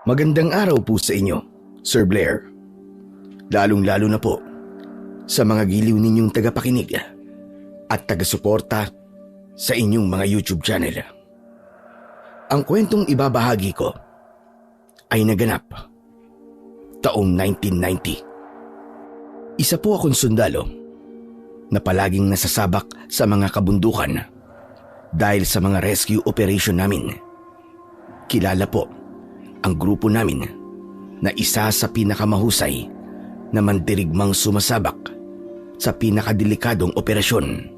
Magandang araw po sa inyo, Sir Blair. Lalong-lalo na po sa mga giliw ninyong tagapakinig at tagasuporta sa inyong mga YouTube channel. Ang kwentong ibabahagi ko ay naganap taong 1990. Isa po akong sundalo na palaging nasasabak sa mga kabundukan dahil sa mga rescue operation namin. Kilala po ang grupo namin na isa sa pinakamahusay na mandirigmang sumasabak sa pinakadelikadong operasyon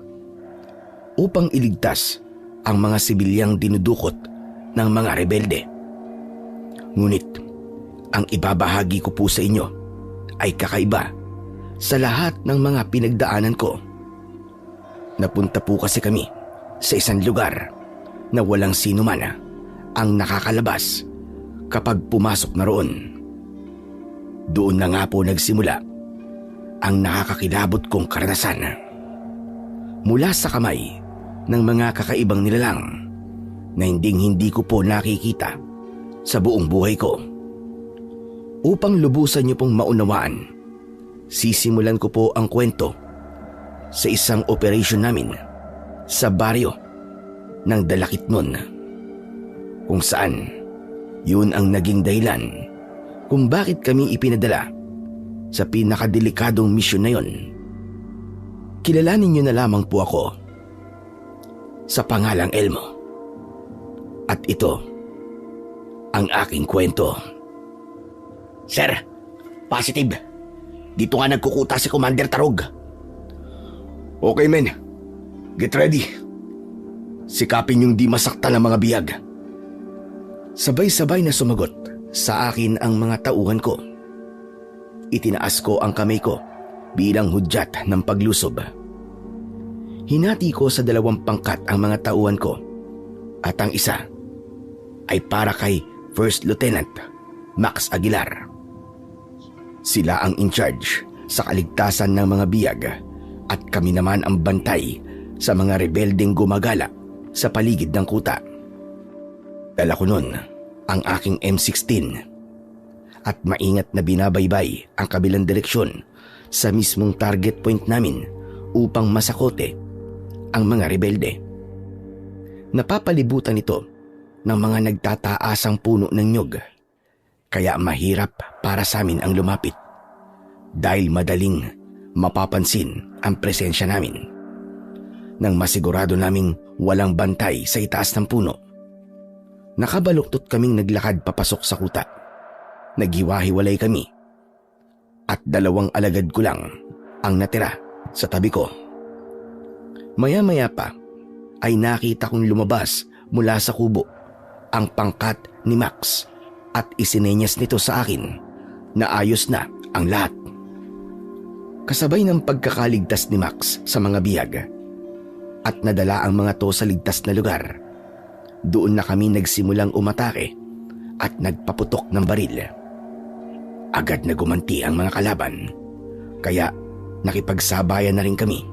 upang iligtas ang mga sibilyang dinudukot ng mga rebelde. Ngunit ang ibabahagi ko po sa inyo ay kakaiba sa lahat ng mga pinagdaanan ko. Napunta po kasi kami sa isang lugar na walang sino man ang nakakalabas kapag pumasok na roon. Doon na nga po nagsimula ang nakakakilabot kong karanasan. Mula sa kamay ng mga kakaibang nilalang na hindi ko po nakikita sa buong buhay ko. Upang lubusan niyo pong maunawaan, sisimulan ko po ang kwento sa isang operation namin sa baryo ng Dalakitnon, kung saan yun ang naging dahilan kung bakit kami ipinadala sa pinakadelikadong misyon na yun. Kilalanin niyo na lamang po ako sa pangalang Elmo. At ito ang aking kwento. Sir, positive. Dito nga nagkukuta si Commander Tarog. Okay men, get ready. Sikapin yung di masaktan ng mga biyag. Sabay-sabay na sumagot sa akin ang mga tauhan ko. Itinaas ko ang kamay ko bilang hudyat ng paglusob. Hinati ko sa 2 pangkat ang mga tauhan ko at ang isa ay para kay First Lieutenant Max Aguilar. Sila ang in charge sa kaligtasan ng mga biyag at kami naman ang bantay sa mga rebeldeng gumagala sa paligid ng kuta. Dala ko nun ang aking M16 at maingat na binabaybay ang kabilang direksyon sa mismong target point namin upang masakote ang mga rebelde. Napapalibutan ito ng mga nagtataasang puno ng nyog, kaya mahirap para sa amin ang lumapit dahil madaling mapapansin ang presensya namin. Nang masigurado naming walang bantay sa itaas ng puno, nakabaluktot kaming naglakad papasok sa kuta. Naghiwa-hiwalay kami at 2 alagad ko lang ang natira sa tabi ko. Maya-maya pa ay nakita kong lumabas mula sa kubo ang pangkat ni Max at isinenyas nito sa akin na ayos na ang lahat. Kasabay ng pagkakaligtas ni Max sa mga biyag at nadala ang mga to sa ligtas na lugar, doon na kami nagsimulang umatake at nagpaputok ng baril. Agad na gumanti ang mga kalaban, kaya nakipagsabayan na rin kami.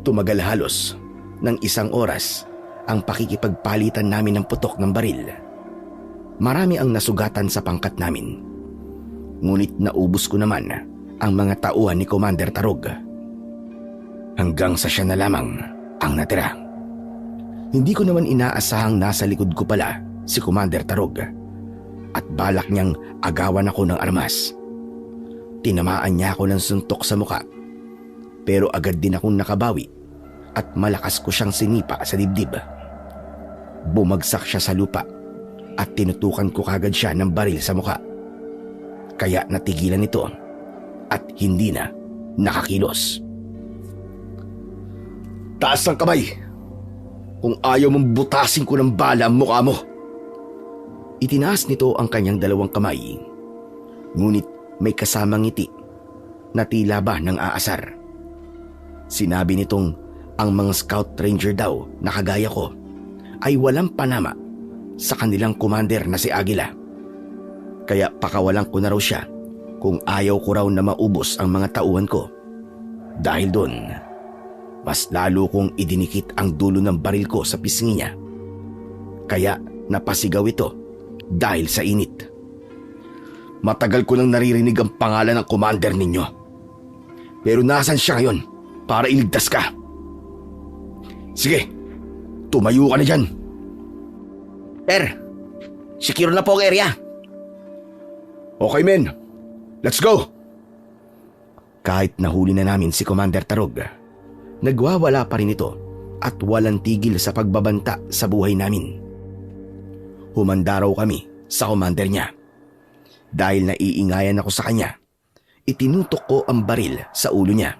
Tumagal halos ng 1 oras ang pakikipagpalitan namin ng putok ng baril. Marami ang nasugatan sa pangkat namin, ngunit naubos ko naman ang mga tauhan ni Commander Tarog. Hanggang sa siya na lamang ang natira. Hindi ko naman inaasahang nasa likod ko pala si Commander Tarog at balak niyang agawan ako ng armas. Tinamaan niya ako ng suntok sa muka, pero agad din akong nakabawi at malakas ko siyang sinipa sa dibdib. Bumagsak siya sa lupa at tinutukan ko kagad siya ng baril sa muka. Kaya natigilan ito at hindi na nakakilos. Taas ang kamay kung ayaw mong butasin ko ng bala ang mukha mo. Itinaas nito ang kanyang 2 kamay, ngunit may kasamang ngiti na tila ba ng aasar. Sinabi nitong ang mga scout ranger daw na kagaya ko ay walang panama sa kanilang commander na si Aguila. Kaya pakawalan ko na raw siya kung ayaw ko raw na maubos ang mga tauhan ko. Dahil doon, mas lalo kong idinikit ang dulo ng baril ko sa pisngi niya. Kaya napasigaw ito dahil sa init. Matagal ko nang naririnig ang pangalan ng commander ninyo. Pero nasan siya ngayon para iligtas ka? Sige, tumayo ka na dyan. Sir, secure na po ang area. Okay men, let's go! Kahit nahuli na namin si Commander Tarog, nagwawala pa rin ito at walang tigil sa pagbabanta sa buhay namin. Humanda raw kami sa commander niya. Dahil naiingayan ako sa kanya, itinutok ko ang baril sa ulo niya.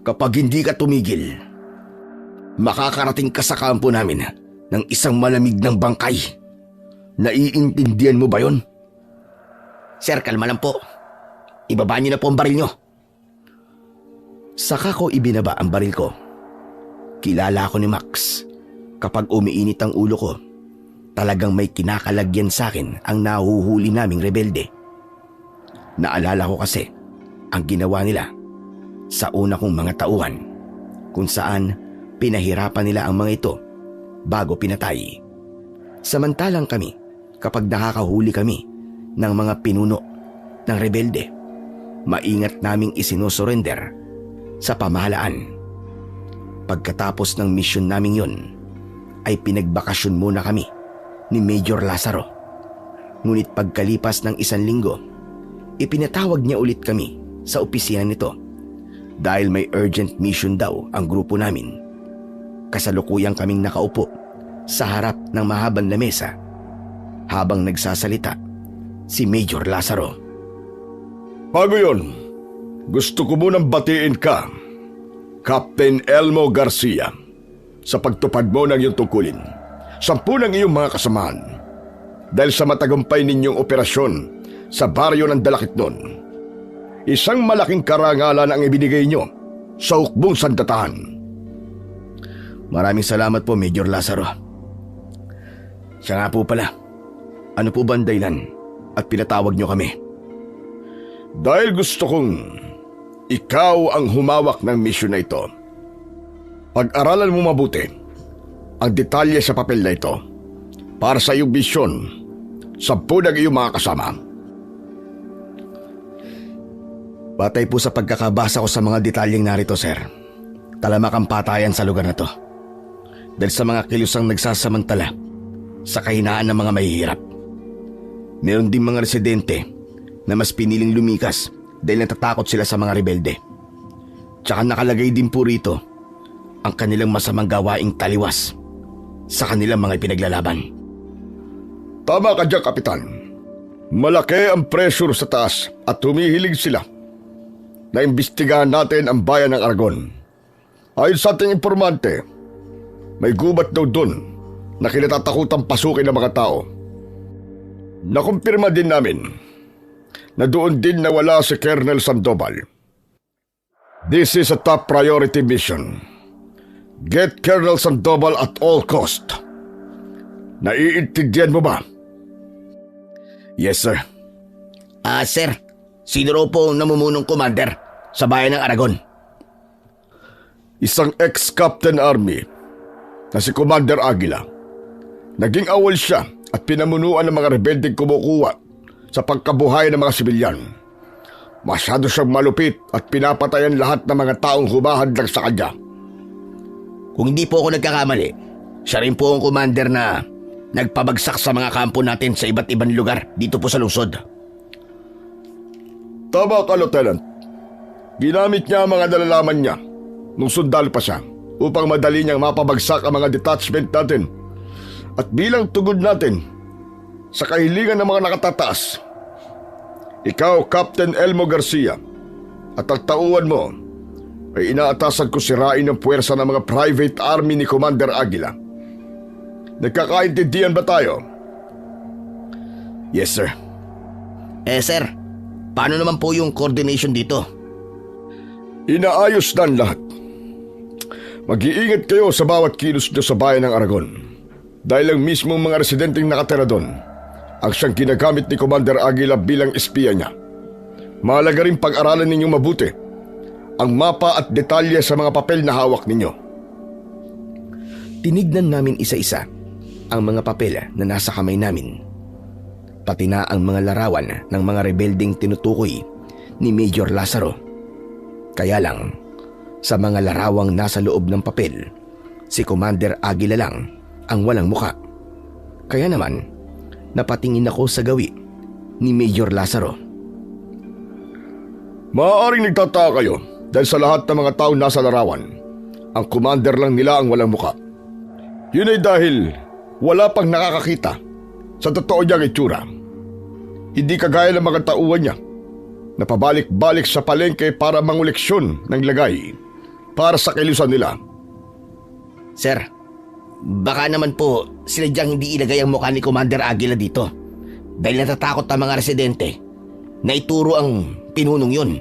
Kapag hindi ka tumigil, makakarating ka sa kampo namin ng isang malamig ng bangkay. Naiintindihan mo ba yon? Sir, kalma lang po. Ibaba niyo na po ang baril niyo. Saka ko ibinaba ang baril ko. Kilala ako ni Max. Kapag umiinit ang ulo ko, talagang may kinakalagyan sa akin ang nahuhuli naming rebelde. Naalala ko kasi ang ginawa nila sa una kong mga tauhan, kung saan pinahirapan nila ang mga ito bago pinatay. Samantalang kami, kapag nakakahuli kami ng mga pinuno ng rebelde, maingat naming isinusurrender sa pamahalaan. Pagkatapos ng misyon naming yon, ay pinagbakasyon muna kami ni Major Lazaro. Ngunit pagkalipas ng 1 linggo, ipinatawag niya ulit kami sa opisina nito dahil may urgent mission daw ang grupo namin. Kasalukuyang kaming nakaupo sa harap ng mahabang lamesa habang nagsasalita si Major Lazaro. Bago yun, gusto ko munang batiin ka, Captain Elmo Garcia, sa pagtupad mo ng iyong tungkulin. 10 ng iyong mga kasamahan dahil sa matagumpay ninyong operasyon sa baryo ng Dalakitnon. Isang malaking karangalan ang ibinigay nyo sa hukbong sandatahan. Maraming salamat po, Major Lazaro. Siya nga po pala, ano po ba ang dahilan at pinatawag nyo kami? Dahil gusto kong ikaw ang humawak ng misyon na ito. Pag-aralan mo mabuti ang detalye sa papel na ito para sa iyong misyon sa 10 ng iyong mga kasama. Batay po sa pagkakabasa ko sa mga detalyeng narito, sir, talamak ang patayan sa lugar na to. Dahil sa mga kilusang nagsasamantala sa kahinaan ng mga mahihirap. Meron din mga residente na mas piniling lumikas dahil natatakot sila sa mga rebelde. Tsaka nakalagay din po rito ang kanilang masamang gawaing taliwas sa kanilang mga ipinaglalaban. Tama ka dyan, Kapitan. Malaki ang pressure sa taas at humihilig sila na imbestigahan natin ang bayan ng Aragon. Ayon sa ating informante, may gubat daw doon na kinatatakutang pasukin ng mga tao. Nakumpirma din namin na doon din nawala si Colonel Sandoval. This is a top priority mission. Get Colonel Sandoval at all cost. Naiintindihan mo ba? Yes, sir. Sir, sino raw po ang namumunong commander sa bayan ng Aragon? Isang ex-Captain Army na si Commander Aguila. Naging awol siya at pinamunuan ng mga rebeldeng kumukuha sa pagkabuhay ng mga sibilyan. Masyado siyang malupit at pinapatayan lahat ng mga taong humahadlang sa kanya. Kung hindi po ako nagkakamali, siya rin po ang commander na nagpabagsak sa mga kampo natin sa iba't ibang lugar dito po sa lungsod. Tama ka, Lieutenant. Ginamit niya ang mga nalalaman niya nung sundalo pa siya upang madali niyang mapabagsak ang mga detachment natin. At bilang tugod natin sa kahilingan ng mga nakatataas, ikaw, Captain Elmo Garcia, at ang tauhan mo ay inaatasan ko sirain ang puwersa ng mga private army ni Commander Aguila. Nagkakaintindihan ba tayo? Yes, sir. Sir, paano naman po yung coordination dito? Inaayos na ang lahat. Mag-iingat kayo sa bawat kilos nyo sa bayan ng Aragon dahil ang mismong mga residenteng nakatira doon ang siyang ginagamit ni Commander Aguila bilang espiya niya. Mahalaga rin pag-aralan ninyong mabuti ang mapa at detalye sa mga papel na hawak ninyo. Tinignan namin isa-isa ang mga papel na nasa kamay namin. pati na ang mga larawan ng mga rebelding tinutukoy ni Major Lazaro. Kaya lang, sa mga larawang nasa loob ng papel, si Commander Aguila lang ang walang muka. Kaya naman, napatingin ako sa gawi ni Major Lazaro. Maaaring nagtataka kayo dahil sa lahat ng mga tao nasa larawan, ang commander lang nila ang walang muka. Yun ay dahil wala pang nakakakita sa totoo niyang itsura. Hindi kagaya ng mga tauhan niya na pabalik-balik sa palengke para manguleksyon ng lagay para sa kilusan nila. Sir, baka naman po sinadyang hindi ilagay ang mukha ni Commander Aguila dito dahil natatakot ang mga residente na ituro ang pinunong yun.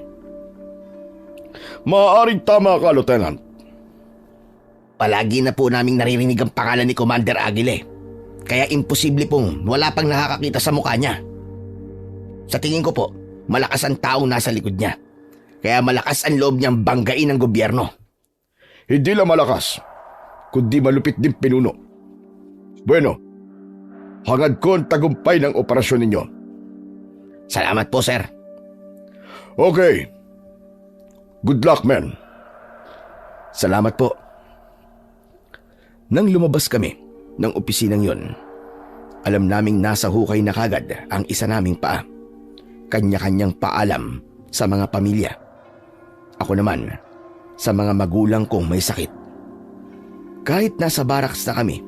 Maaaring tama ka, Lieutenant. Palagi na po naming naririnig ang pangalan ni Commander Aguila, kaya imposible pong wala pang nakakakita sa mukha niya. Sa tingin ko po, malakas ang taong nasa likod niya, kaya malakas ang loob niyang banggain ang gobyerno. Hindi lang malakas, kundi malupit din pinuno. Bueno, hangad ko ang tagumpay ng operasyon ninyo. Salamat po, sir. Okay. Good luck, men. Salamat po. Nang lumabas kami ng opisinang yon, alam naming nasa hukay na kagad ang isa naming paa. Kanya-kanyang paalam sa mga pamilya. Ako naman, sa mga magulang kong may sakit. Kahit nasa barracks na kami,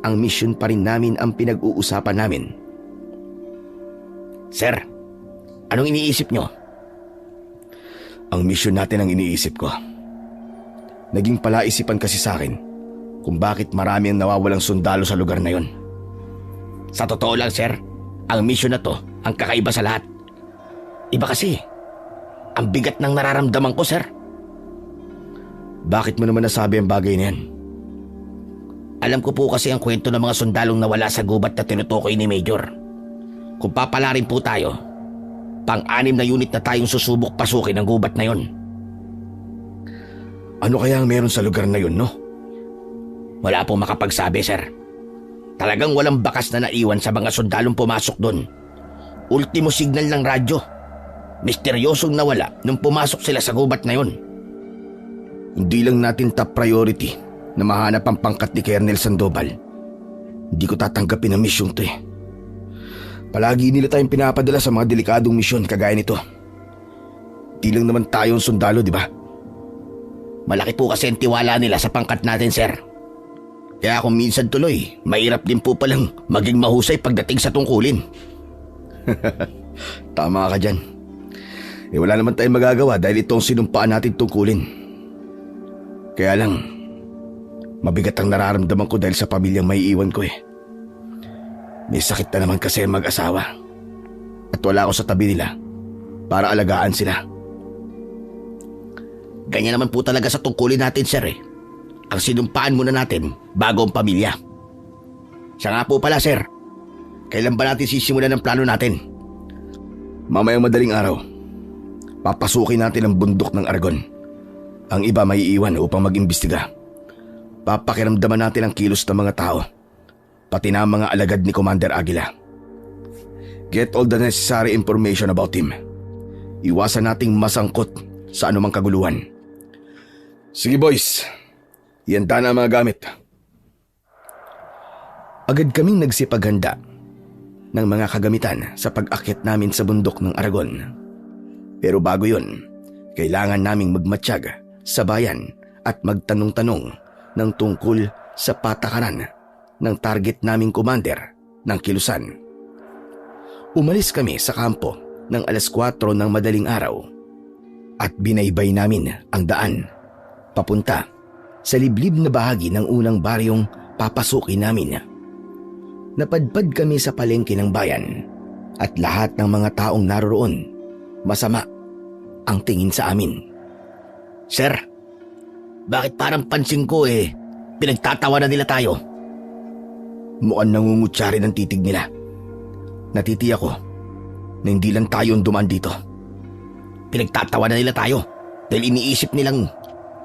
ang mission pa rin namin ang pinag-uusapan namin. Sir, anong iniisip nyo? Ang mission natin ang iniisip ko. Naging palaisipan kasi sa akin kung bakit marami ang nawawalang sundalo sa lugar na yon. Sa totoo lang, sir, ang mission na to ang kakaiba sa lahat. Iba kasi, ang bigat ng nararamdaman ko, sir. Bakit mo naman nasabi ang bagay na yan? Alam ko po kasi ang kwento ng mga sundalong nawala sa gubat na tinutukoy ni Major. Kung papalarin po tayo, pang-anim na unit na tayong susubok pasukin ang gubat na yon. Ano kaya ang meron sa lugar na yun, no? Wala pong makapagsabi, sir. Talagang walang bakas na naiwan sa mga sundalong pumasok doon. Ultimo signal ng radyo. Misteryosong nawala nung pumasok sila sa gubat na yon. Hindi lang natin top priority na mahanap ang pangkat ni Colonel Sandoval. Hindi ko tatanggapin ang misyong to eh. Palagi nila tayong pinapadala sa mga delikadong misyon kagaya nito. Di lang naman tayo ang sundalo, di ba? Malaki po kasi ang tiwala nila sa pangkat natin, sir. Kaya kung minsan tuloy, mahirap din po palang maging mahusay pagdating sa tungkulin. Tama ka dyan. Wala naman tayong magagawa dahil itong sinumpaan natin tungkulin. Kaya lang, mabigat ang nararamdaman ko dahil sa pamilyang may iwan ko eh. May sakit na naman kasi mag-asawa. At wala ako sa tabi nila para alagaan sila. Ganyan naman po talaga sa tungkulin natin, sir eh. Ang sinumpaan muna natin bago ang pamilya. Siya nga po pala, sir. Kailan ba natin sisimulan ang plano natin? Mamayang madaling araw, papasukin natin ang bundok ng Aragon. Ang iba may iiwan upang mag-imbestiga. Papakiramdaman natin ang kilos ng mga tao, pati na ang mga alagad ni Commander Aguila. Get all the necessary information about him. Iwasan nating masangkot sa anumang kaguluhan. Sige boys, ihanda na ang mga gamit. Agad kaming nagsipaghanda ng mga kagamitan sa pag-akyat namin sa bundok ng Aragon. Pero bago yun, kailangan naming magmatsyag sa bayan at magtanong-tanong ng tungkol sa patakaran ng target naming commander ng kilusan. Umalis kami sa kampo ng 4:00 ng madaling araw at binaybay namin ang daan papunta sa liblib na bahagi ng unang baryong papasukin namin. Napadpad kami sa palengke ng bayan at lahat ng mga taong naroroon masama ang tingin sa amin. Sir, bakit parang pansin ko pinagtatawa na nila tayo? Mukhang nangungutya rin ang titig nila. Natitiyak ko na hindi lang tayo ang dumaan dito. Pinagtatawa na nila tayo dahil iniisip nilang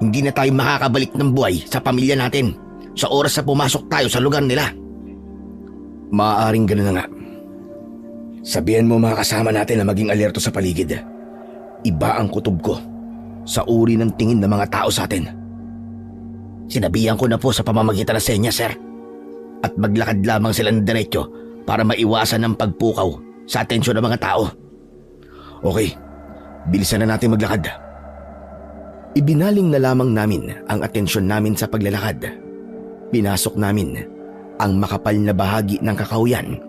hindi na tayo makakabalik ng buhay sa pamilya natin sa oras na pumasok tayo sa lugar nila. Maaaring gano'n na nga. Sabihan mo mga kasama natin na maging alerto sa paligid. Iba ang kutob ko sa uri ng tingin ng mga tao sa atin. Sinabihan ko na po sa pamamagitan ng senya, sir. At maglakad lamang sila ng diretso para maiwasan ang pagpukaw sa atensyon ng mga tao. Okay, bilisan na natin maglakad. Ibinaling na lamang namin ang atensyon namin sa paglalakad. Pinasok namin ang makapal na bahagi ng kakahuyan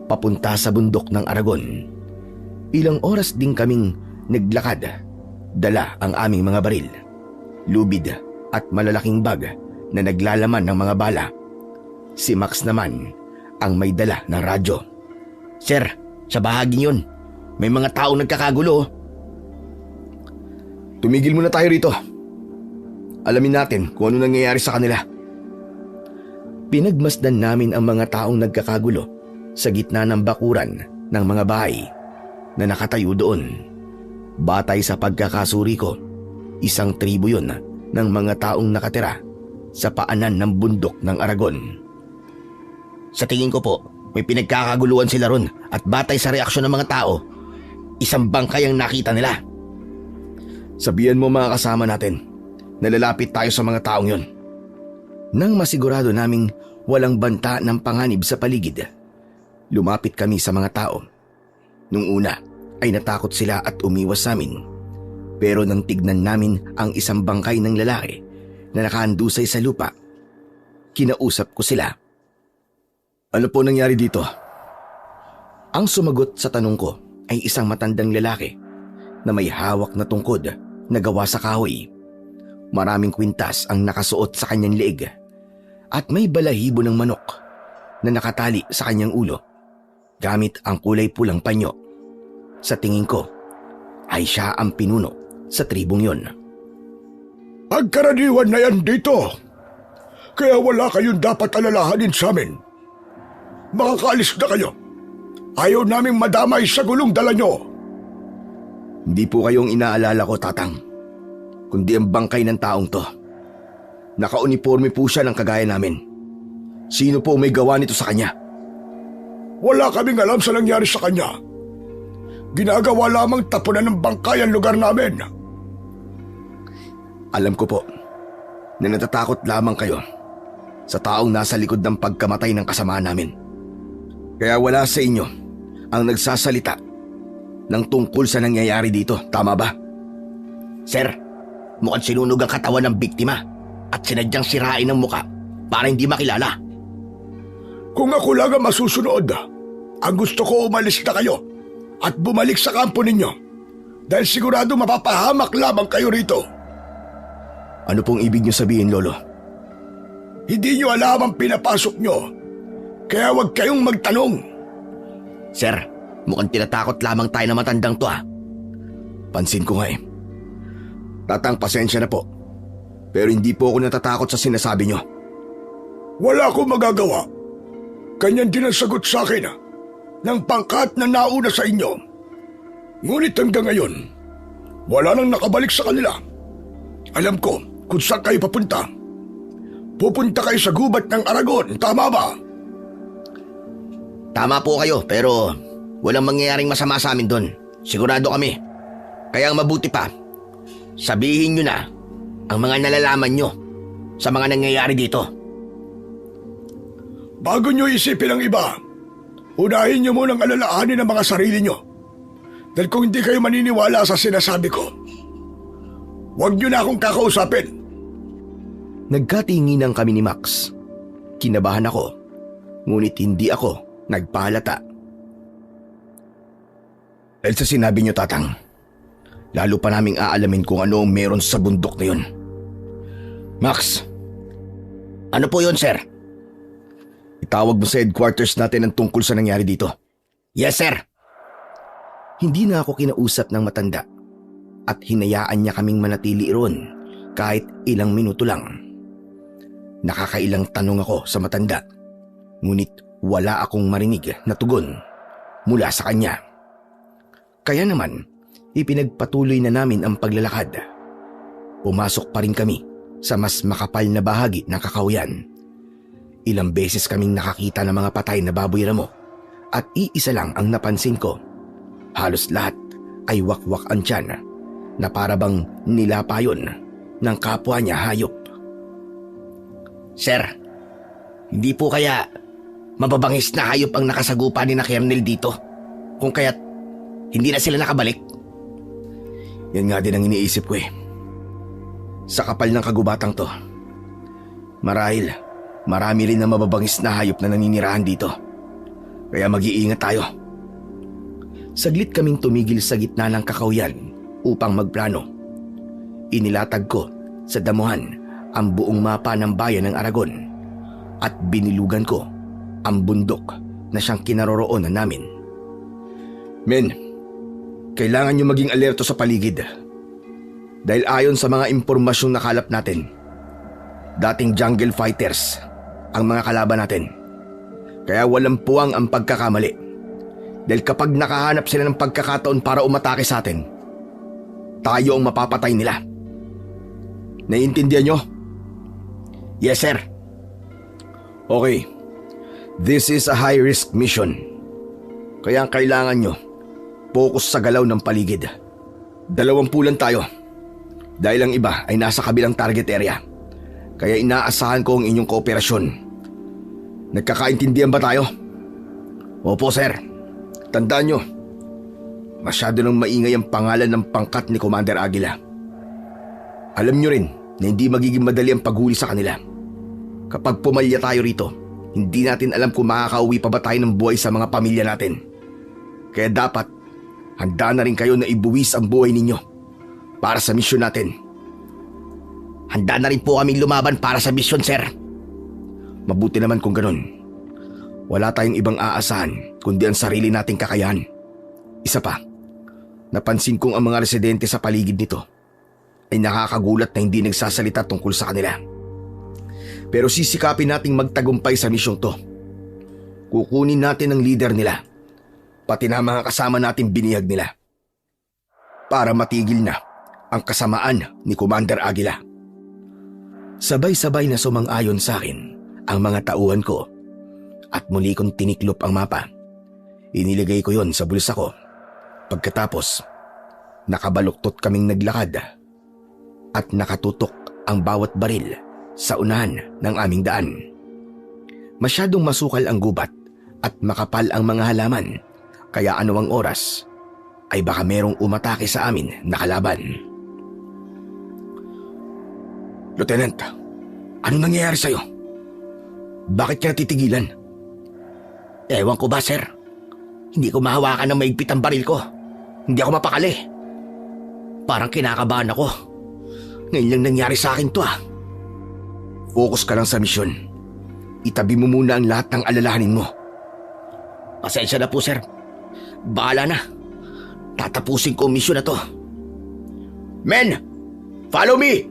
papunta sa bundok ng Aragon. Ilang oras din kaming naglakad. Dala ang aming mga baril, lubid at malalaking bag na naglalaman ng mga bala. Si Max naman ang may dala ng radyo. Sir, sa bahagi yun, may mga taong nagkakagulo. Tumigil muna tayo rito. Alamin natin kung ano nangyayari sa kanila. Pinagmasdan namin ang mga taong nagkakagulo sa gitna ng bakuran ng mga bahay na nakatayo doon. Batay sa pagkakasuri ko, isang tribo yun ng mga taong nakatira sa paanan ng bundok ng Aragon. Sa tingin ko po, may pinagkakaguluhan sila ron at batay sa reaksyon ng mga tao, isang bangkay ang nakita nila. Sabihan mo mga kasama natin na lalapit tayo sa mga taong yon. Nang masigurado naming walang banta ng panganib sa paligid, lumapit kami sa mga tao. Nung una ay natakot sila at umiwas sa amin. Pero nang tignan namin ang isang bangkay ng lalaki na nakahandusay sa lupa, kinausap ko sila. Ano po nangyari dito? Ang sumagot sa tanong ko ay isang matandang lalaki na may hawak na tungkod na gawa sa kahoy. Maraming kwintas ang nakasuot sa kanyang leeg at may balahibo ng manok na nakatali sa kanyang ulo gamit ang kulay pulang panyo. Sa tingin ko ay siya ang pinuno sa tribong yon. Pagkaraniwan na yan dito. Kaya wala kayong dapat alalahanin sa amin. Makakaalis na kayo. Ayaw naming madamay sa gulong dala nyo. Hindi po kayong inaalala ko, Tatang, kundi ang bangkay ng taong to. Naka-uniforme po siya ng kagaya namin. Sino po may gawa nito sa kanya? Wala kaming alam sa nangyari sa kanya. Ginagawa lamang tapunan ng bangkay ang lugar namin. Alam ko po na natatakot lamang kayo sa taong nasa likod ng pagkamatay ng kasamaan namin. Kaya wala sa inyo ang nagsasalita ng tungkol sa nangyayari dito, tama ba? Sir, mukhang sinunog ang katawan ng biktima at sinadyang sirain ang muka para hindi makilala. Kung ako lang ang masusunod, ang gusto ko umalis na kayo at bumalik sa kampo ninyo dahil sigurado mapapahamak lamang kayo rito. Ano pong ibig niyo sabihin, Lolo? Hindi nyo alam ang pinapasok nyo, kaya huwag kayong magtanong. Sir, mukhang tinatakot lamang tayo na matandang to. Pansin ko nga eh. Tatang, pasensya na po. Pero hindi po ako natatakot sa sinasabi nyo. Wala akong magagawa. Ganyan din ang sagot sa akin ng pangkat na nauna sa inyo. Ngunit hanggang ngayon, wala nang nakabalik sa kanila. Alam ko kung saan kayo papunta. Pupunta kayo sa gubat ng Aragon, tama ba? Tama po kayo, pero walang mangyayaring masama sa amin doon. Sigurado kami. Kaya ang mabuti pa, sabihin nyo na ang mga nalalaman nyo sa mga nangyayari dito. Bago nyo isipin ang iba, unahin nyo munang alalahanin ang mga sarili nyo. Dahil kung hindi kayo maniniwala sa sinasabi ko, huwag nyo na akong kakausapin. Nagkatinginan kami ni Max. Kinabahan ako, ngunit hindi ako nagpahalata. Dahil sa sinabi nyo, Tatang, lalo pa naming aalamin kung ano ang meron sa bundok na yun. Max, ano po yun, sir? Itawag mo sa headquarters natin ang tungkol sa nangyari dito. Yes, sir. Hindi na ako kinausap ng matanda at hinayaan niya kaming manatili roon kahit ilang minuto lang. Nakakailang tanong ako sa matanda, ngunit wala akong marinig na tugon mula sa kanya. Kaya naman, ipinagpatuloy na namin ang paglalakad. Pumasok pa rin kami sa mas makapal na bahagi ng kakahuyan. Ilang beses kaming nakakita ng mga patay na baboy ramo at iisa lang ang napansin ko. Halos lahat ay wakwak ang tiyan na para bang nilapayon ng kapwa niya hayop. Sir, hindi po kaya mababangis na hayop ang nakasagupa ni na Kernel dito? Kung kaya't hindi na sila nakabalik? Yan nga din ang iniisip ko eh. Sa kapal ng kagubatang to, marahil marami rin na mababangis na hayop na naninirahan dito. Kaya mag-iingat tayo. Saglit kaming tumigil sa gitna ng kakauyan upang magplano. Inilatag ko sa damuhan ang buong mapa ng bayan ng Aragon at binilugan ko ang bundok na siyang kinaroroonan namin. Men, kailangan nyo maging alerto sa paligid. Dahil ayon sa mga impormasyong nakalap natin, dating jungle fighters ang mga kalaban natin. Kaya walang puwang ang pagkakamali. Dahil kapag nakahanap sila ng pagkakataon para umatake sa atin, tayo ang mapapatay nila. Naiintindihan nyo? Yes, sir. Okay. This is a high-risk mission. Kaya ang kailangan nyo, focus sa galaw ng paligid. 20 lang tayo. Dahil ang iba ay nasa kabilang target area. Kaya inaasahan ko ang inyong kooperasyon. Nagkakaintindihan ba tayo? Opo, sir. Tandaan nyo, masyado nang maingay ang pangalan ng pangkat ni Commander Aguila. Alam nyo rin na hindi magiging madali ang paghuli sa kanila. Kapag pumalya tayo rito, hindi natin alam kung makakauwi pa ba tayo ng buhay sa mga pamilya natin. Kaya dapat, handa na rin kayo na ibuwis ang buhay ninyo para sa misyon natin. Handa na rin po kaming lumaban para sa misyon, sir. Mabuti naman kung ganun. Wala tayong ibang aasahan kundi ang sarili nating kakayahan. Isa pa, napansin kong ang mga residente sa paligid nito ay nakakagulat na hindi nagsasalita tungkol sa kanila. Pero sisikapin nating magtagumpay sa misyong to. Kukunin natin ang leader nila, pati na mga kasama nating binihag nila, para matigil na ang kasamaan ni Commander Aguila. Sabay-sabay na sumang-ayon sa akin ang mga tauhan ko at muli kong tiniklop ang mapa. Inilagay ko yon sa bulsa ko. Pagkatapos, nakabaluktot kaming naglakad at nakatutok ang bawat baril sa unahan ng aming daan. Masyadong masukal ang gubat at makapal ang mga halaman, kaya anumang oras ay baka merong umatake sa amin na kalaban. Lieutenant, anong nangyayari sa'yo? Bakit ka natitigilan? Ewan ko ba, sir? Hindi ko mahawakan ng maigpit ang baril ko. Hindi ako mapakali. Parang kinakabahan ako. Ngayon lang nangyari sa akin to. Focus ka lang sa misyon. Itabi mo muna ang lahat ng alalahanin mo. Pasensya na po, sir. Bahala na. Tatapusin ko ang misyon na to. Men! Follow me!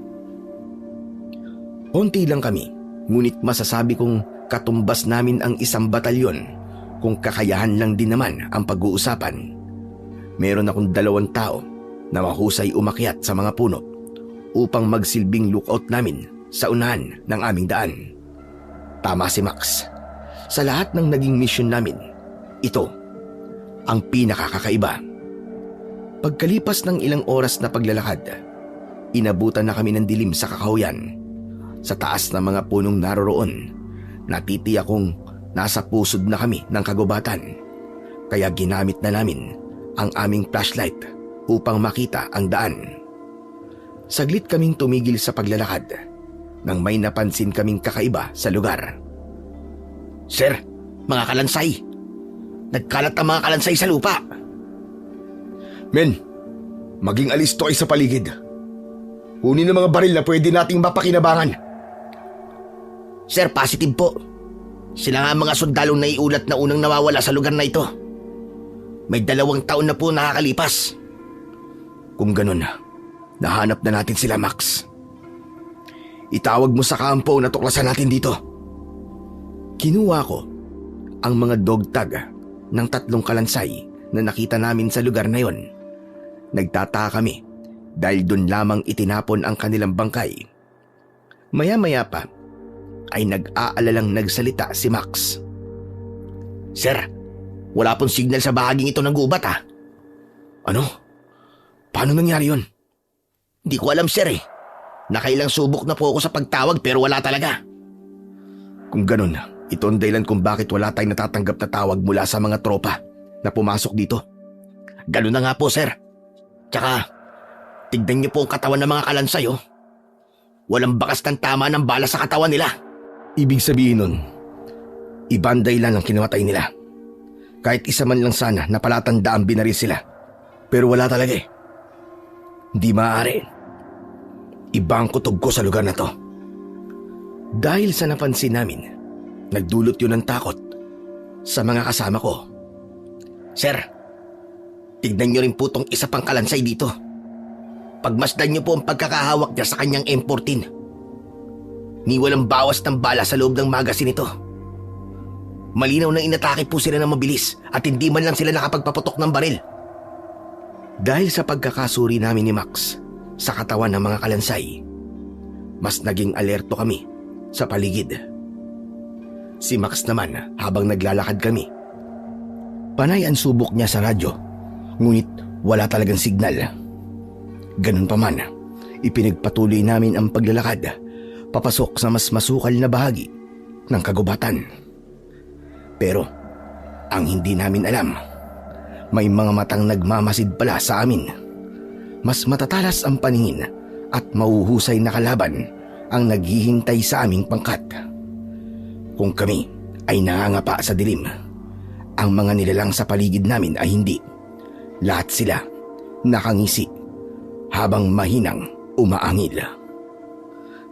Konti lang kami, ngunit masasabi kong katumbas namin ang isang batalyon kung kakayahan lang din naman ang pag-uusapan. Meron akong 2 tao na mahusay umakyat sa mga puno upang magsilbing lookout namin sa unahan ng aming daan. Tama si Max. Sa lahat ng naging mission namin, ito ang pinakakakaiba. Pagkalipas ng ilang oras na paglalakad, inabutan na kami ng dilim sa kakahuyan. Sa taas ng mga punong naroroon, natitiyak kong nasa pusod na kami ng kagubatan. Kaya ginamit na namin ang aming flashlight upang makita ang daan. Saglit kaming tumigil sa paglalakad nang may napansin kaming kakaiba sa lugar. Sir, mga kalansay! Nagkalat ang mga kalansay sa lupa! Men, maging alisto kayo sa paligid. Kunin ang mga baril na pwede nating mapakinabangan. Sir, positive po. Sila nga ang mga sundalong naiulat na unang nawawala sa lugar na ito. May 2 taon na po nakakalipas. Kung ganun, nahanap na natin sila, Max. Itawag mo sa kampo na tuklasan natin dito. Kinuha ko ang mga dog tag ng 3 kalansay na nakita namin sa lugar na yon. Nagtataka kami dahil doon lamang itinapon ang kanilang bangkay. Maya-maya pa ay nag-aalalang nagsalita si Max. Sir, Wala pong signal sa bahaging ito ng gubat Ano? Paano nangyari yon? Di ko alam sir Nakailang subok na po ako sa pagtawag pero wala talaga. Kung ganun, ito ang dahilan kung bakit wala tayong natatanggap na tawag mula sa mga tropa na pumasok dito. Ganun na nga po sir. Tsaka, tignan niyo po ang katawan ng mga kalansay Walang bakas ng tama ng bala sa katawan nila. Ibig sabihin nun, ibang dahilan ang kinamatay nila. Kahit isa man lang sana na palatandaan binaril sila. Pero wala talaga Hindi maaari. Iba ang kutob ko sa lugar na to. Dahil sa napansin namin, nagdulot yun ng takot sa mga kasama ko. Sir, tignan niyo rin po tong isa pang kalansay dito. Pagmasdan niyo po ang pagkakahawak niya sa kanyang M14. Ni walang bawas ng bala sa loob ng magasin nito. Malinaw na inatake po sila ng mabilis at hindi man lang sila nakapagpaputok ng baril. Dahil sa pagkakasuri namin ni Max sa katawan ng mga kalansay, mas naging alerto kami sa paligid. Si Max naman habang naglalakad kami, panay ang subok niya sa radyo, ngunit wala talagang signal. Ganun pa man, ipinagpatuloy namin ang paglalakad papasok sa mas masukal na bahagi ng kagubatan. Pero ang hindi namin alam, may mga matang nagmamasid pala sa amin. Mas matatalas ang paningin at mauhusay na kalaban ang naghihintay sa aming pangkat. Kung kami ay nangangapa sa dilim, ang mga nilalang sa paligid namin ay hindi. Lahat sila nakangisi habang mahinang umaangil.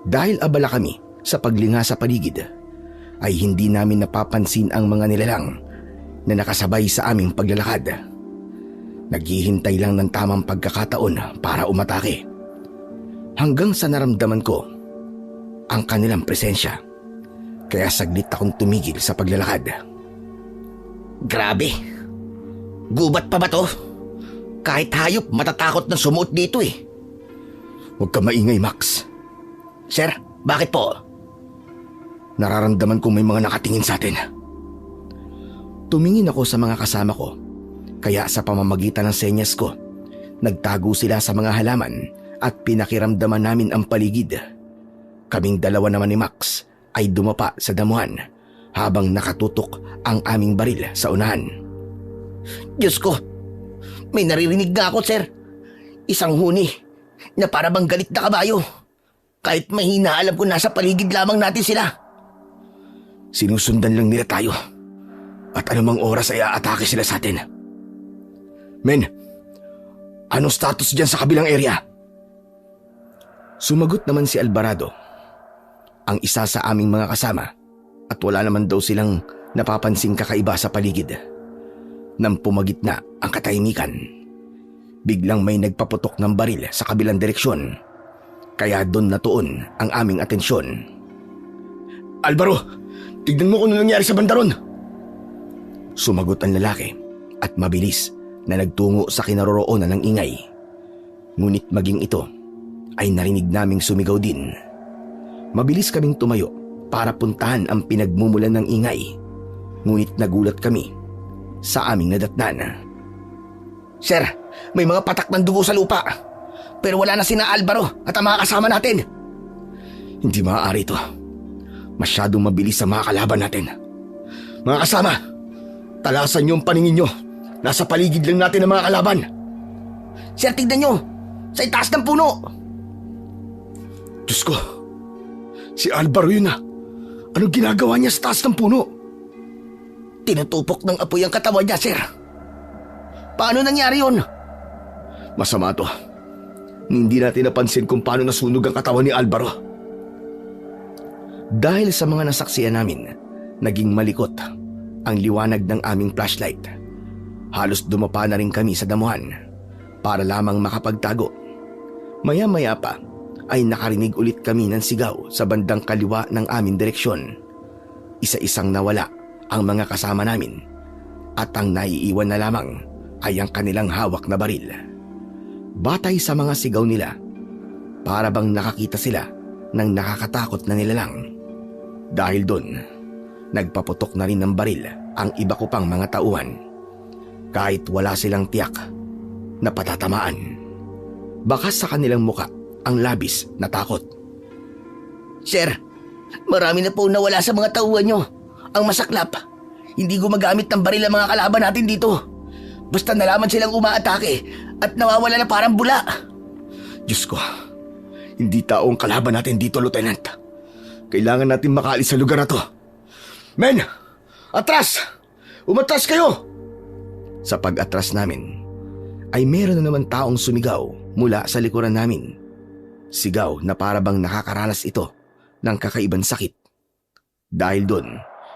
Dahil abala kami sa paglinga sa paligid, ay hindi namin napapansin ang mga nilalang na nakasabay sa aming paglalakad. Naghihintay lang ng tamang pagkakataon para umatake. Hanggang sa naramdaman ko ang kanilang presensya, kaya saglit akong tumigil sa paglalakad. Grabe! Gubat pa ba to? Kahit hayop matatakot na sumuot dito Huwag ka maingay, Max. Sir, bakit po? Nararamdaman kong may mga nakatingin sa atin. Tumingin ako sa mga kasama ko, kaya sa pamamagitan ng senyas ko, nagtago sila sa mga halaman at pinakiramdaman namin ang paligid. Kaming dalawa naman ni Max ay dumapa sa damuhan habang nakatutok ang aming baril sa unahan. Diyos ko! May naririnig nga ako, sir. Isang huni na para bang galit na kabayo. Kahit mahina, alam ko nasa paligid lamang natin sila. Sinusundan lang nila tayo. At anumang oras ay aatake sila sa atin. Men, anong status dyan sa kabilang area? Sumagot naman si Alvarado, ang isa sa aming mga kasama, at wala naman daw silang napapansing kakaiba sa paligid. Nang pumagitna ang katahimikan, biglang may nagpaputok ng baril sa kabilang direksyon, kaya doon natuon ang aming atensyon. Alvaro, tignan mo kung ano nangyari sa banda ron. Sumagot ang lalaki at mabilis na nagtungo sa kinaroroonan ng ingay. Ngunit maging ito ay narinig naming sumigaw din. Mabilis kaming tumayo para puntahan ang pinagmumulan ng ingay. Ngunit nagulat kami sa aming nadatnan. Sir, may mga patak ng dugo sa lupa. Pero wala na sina Alvaro at ang mga kasama natin. Hindi maaari ito. Masyadong mabilis sa mga kalaban natin. Mga kasama, talasan niyo ang paningin niyo. Nasa paligid lang natin ang mga kalaban. Sir, tignan niyo. Sa itaas ng puno. Diyos ko, si Alvaro yun Anong ginagawa niya sa taas ng puno? Tinutupok ng apoy ang katawan niya, sir. Paano nangyari yun? Masama to. Hindi natin napansin kung paano nasunog ang katawan ni Alvaro. Dahil sa mga nasaksiyan namin, naging malikot ang liwanag ng aming flashlight. Halos dumapa na rin kami sa damuhan para lamang makapagtago. Maya-maya pa ay nakarinig ulit kami ng sigaw sa bandang kaliwa ng aming direksyon. Isa-isang nawala ang mga kasama namin at ang naiiwan na lamang ay ang kanilang hawak na baril. Batay sa mga sigaw nila, para bang nakakita sila ng nakakatakot na nilalang. Dahil doon, nagpaputok na rin ng baril ang iba ko pang mga tauhan. Kahit wala silang tiyak na patatamaan. Bakas sa kanilang muka ang labis na takot. Sir, marami na po nawala sa mga tauhan nyo. Ang masaklap, hindi gumagamit ng baril ang mga kalaban natin dito. Basta nalaman silang umaatake at nawawala na parang bula. Diyos ko, hindi tao ang kalaban natin dito, Lieutenant. Kailangan natin makaalis sa lugar na to. Men! Atras! Umatras kayo! Sa pag-atras namin, ay meron na naman taong sumigaw mula sa likuran namin. Sigaw na parabang nakakaranas ito ng kakaibang sakit. Dahil doon,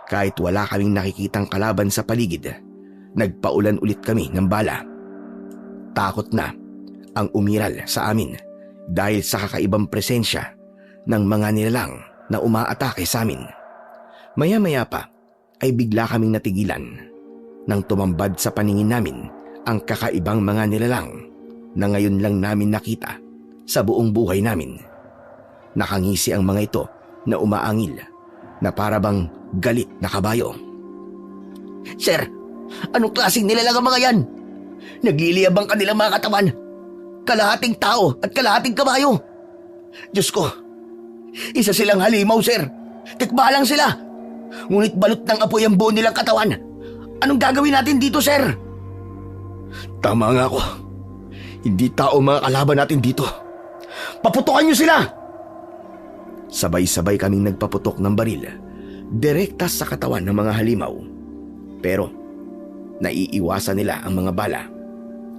kahit wala kaming nakikitang kalaban sa paligid, nagpaulan ulit kami ng bala. Takot na ang umiral sa amin dahil sa kakaibang presensya ng mga nilalang na umaatake sa amin. Maya-maya pa ay bigla kaming natigilan nang tumambad sa paningin namin ang kakaibang mga nilalang na ngayon lang namin nakita sa buong buhay namin. Nakangisi ang mga ito na umaangil na parabang galit na kabayo. Sir, anong klaseng nilalang ang mga yan? Nagliliyabang kanilang mga katawan. Kalahating tao at kalahating kabayo. Diyos ko, isa silang halimaw, sir. Tikbalang sila. Ngunit balot ng apoy ang buo nilang katawan. Anong gagawin natin dito, sir? Tama nga ako. Hindi tao mga kalaban natin dito. Paputukan niyo sila! Sabay-sabay kaming nagpaputok ng baril, direkta sa katawan ng mga halimaw. Pero naiiwasan nila ang mga bala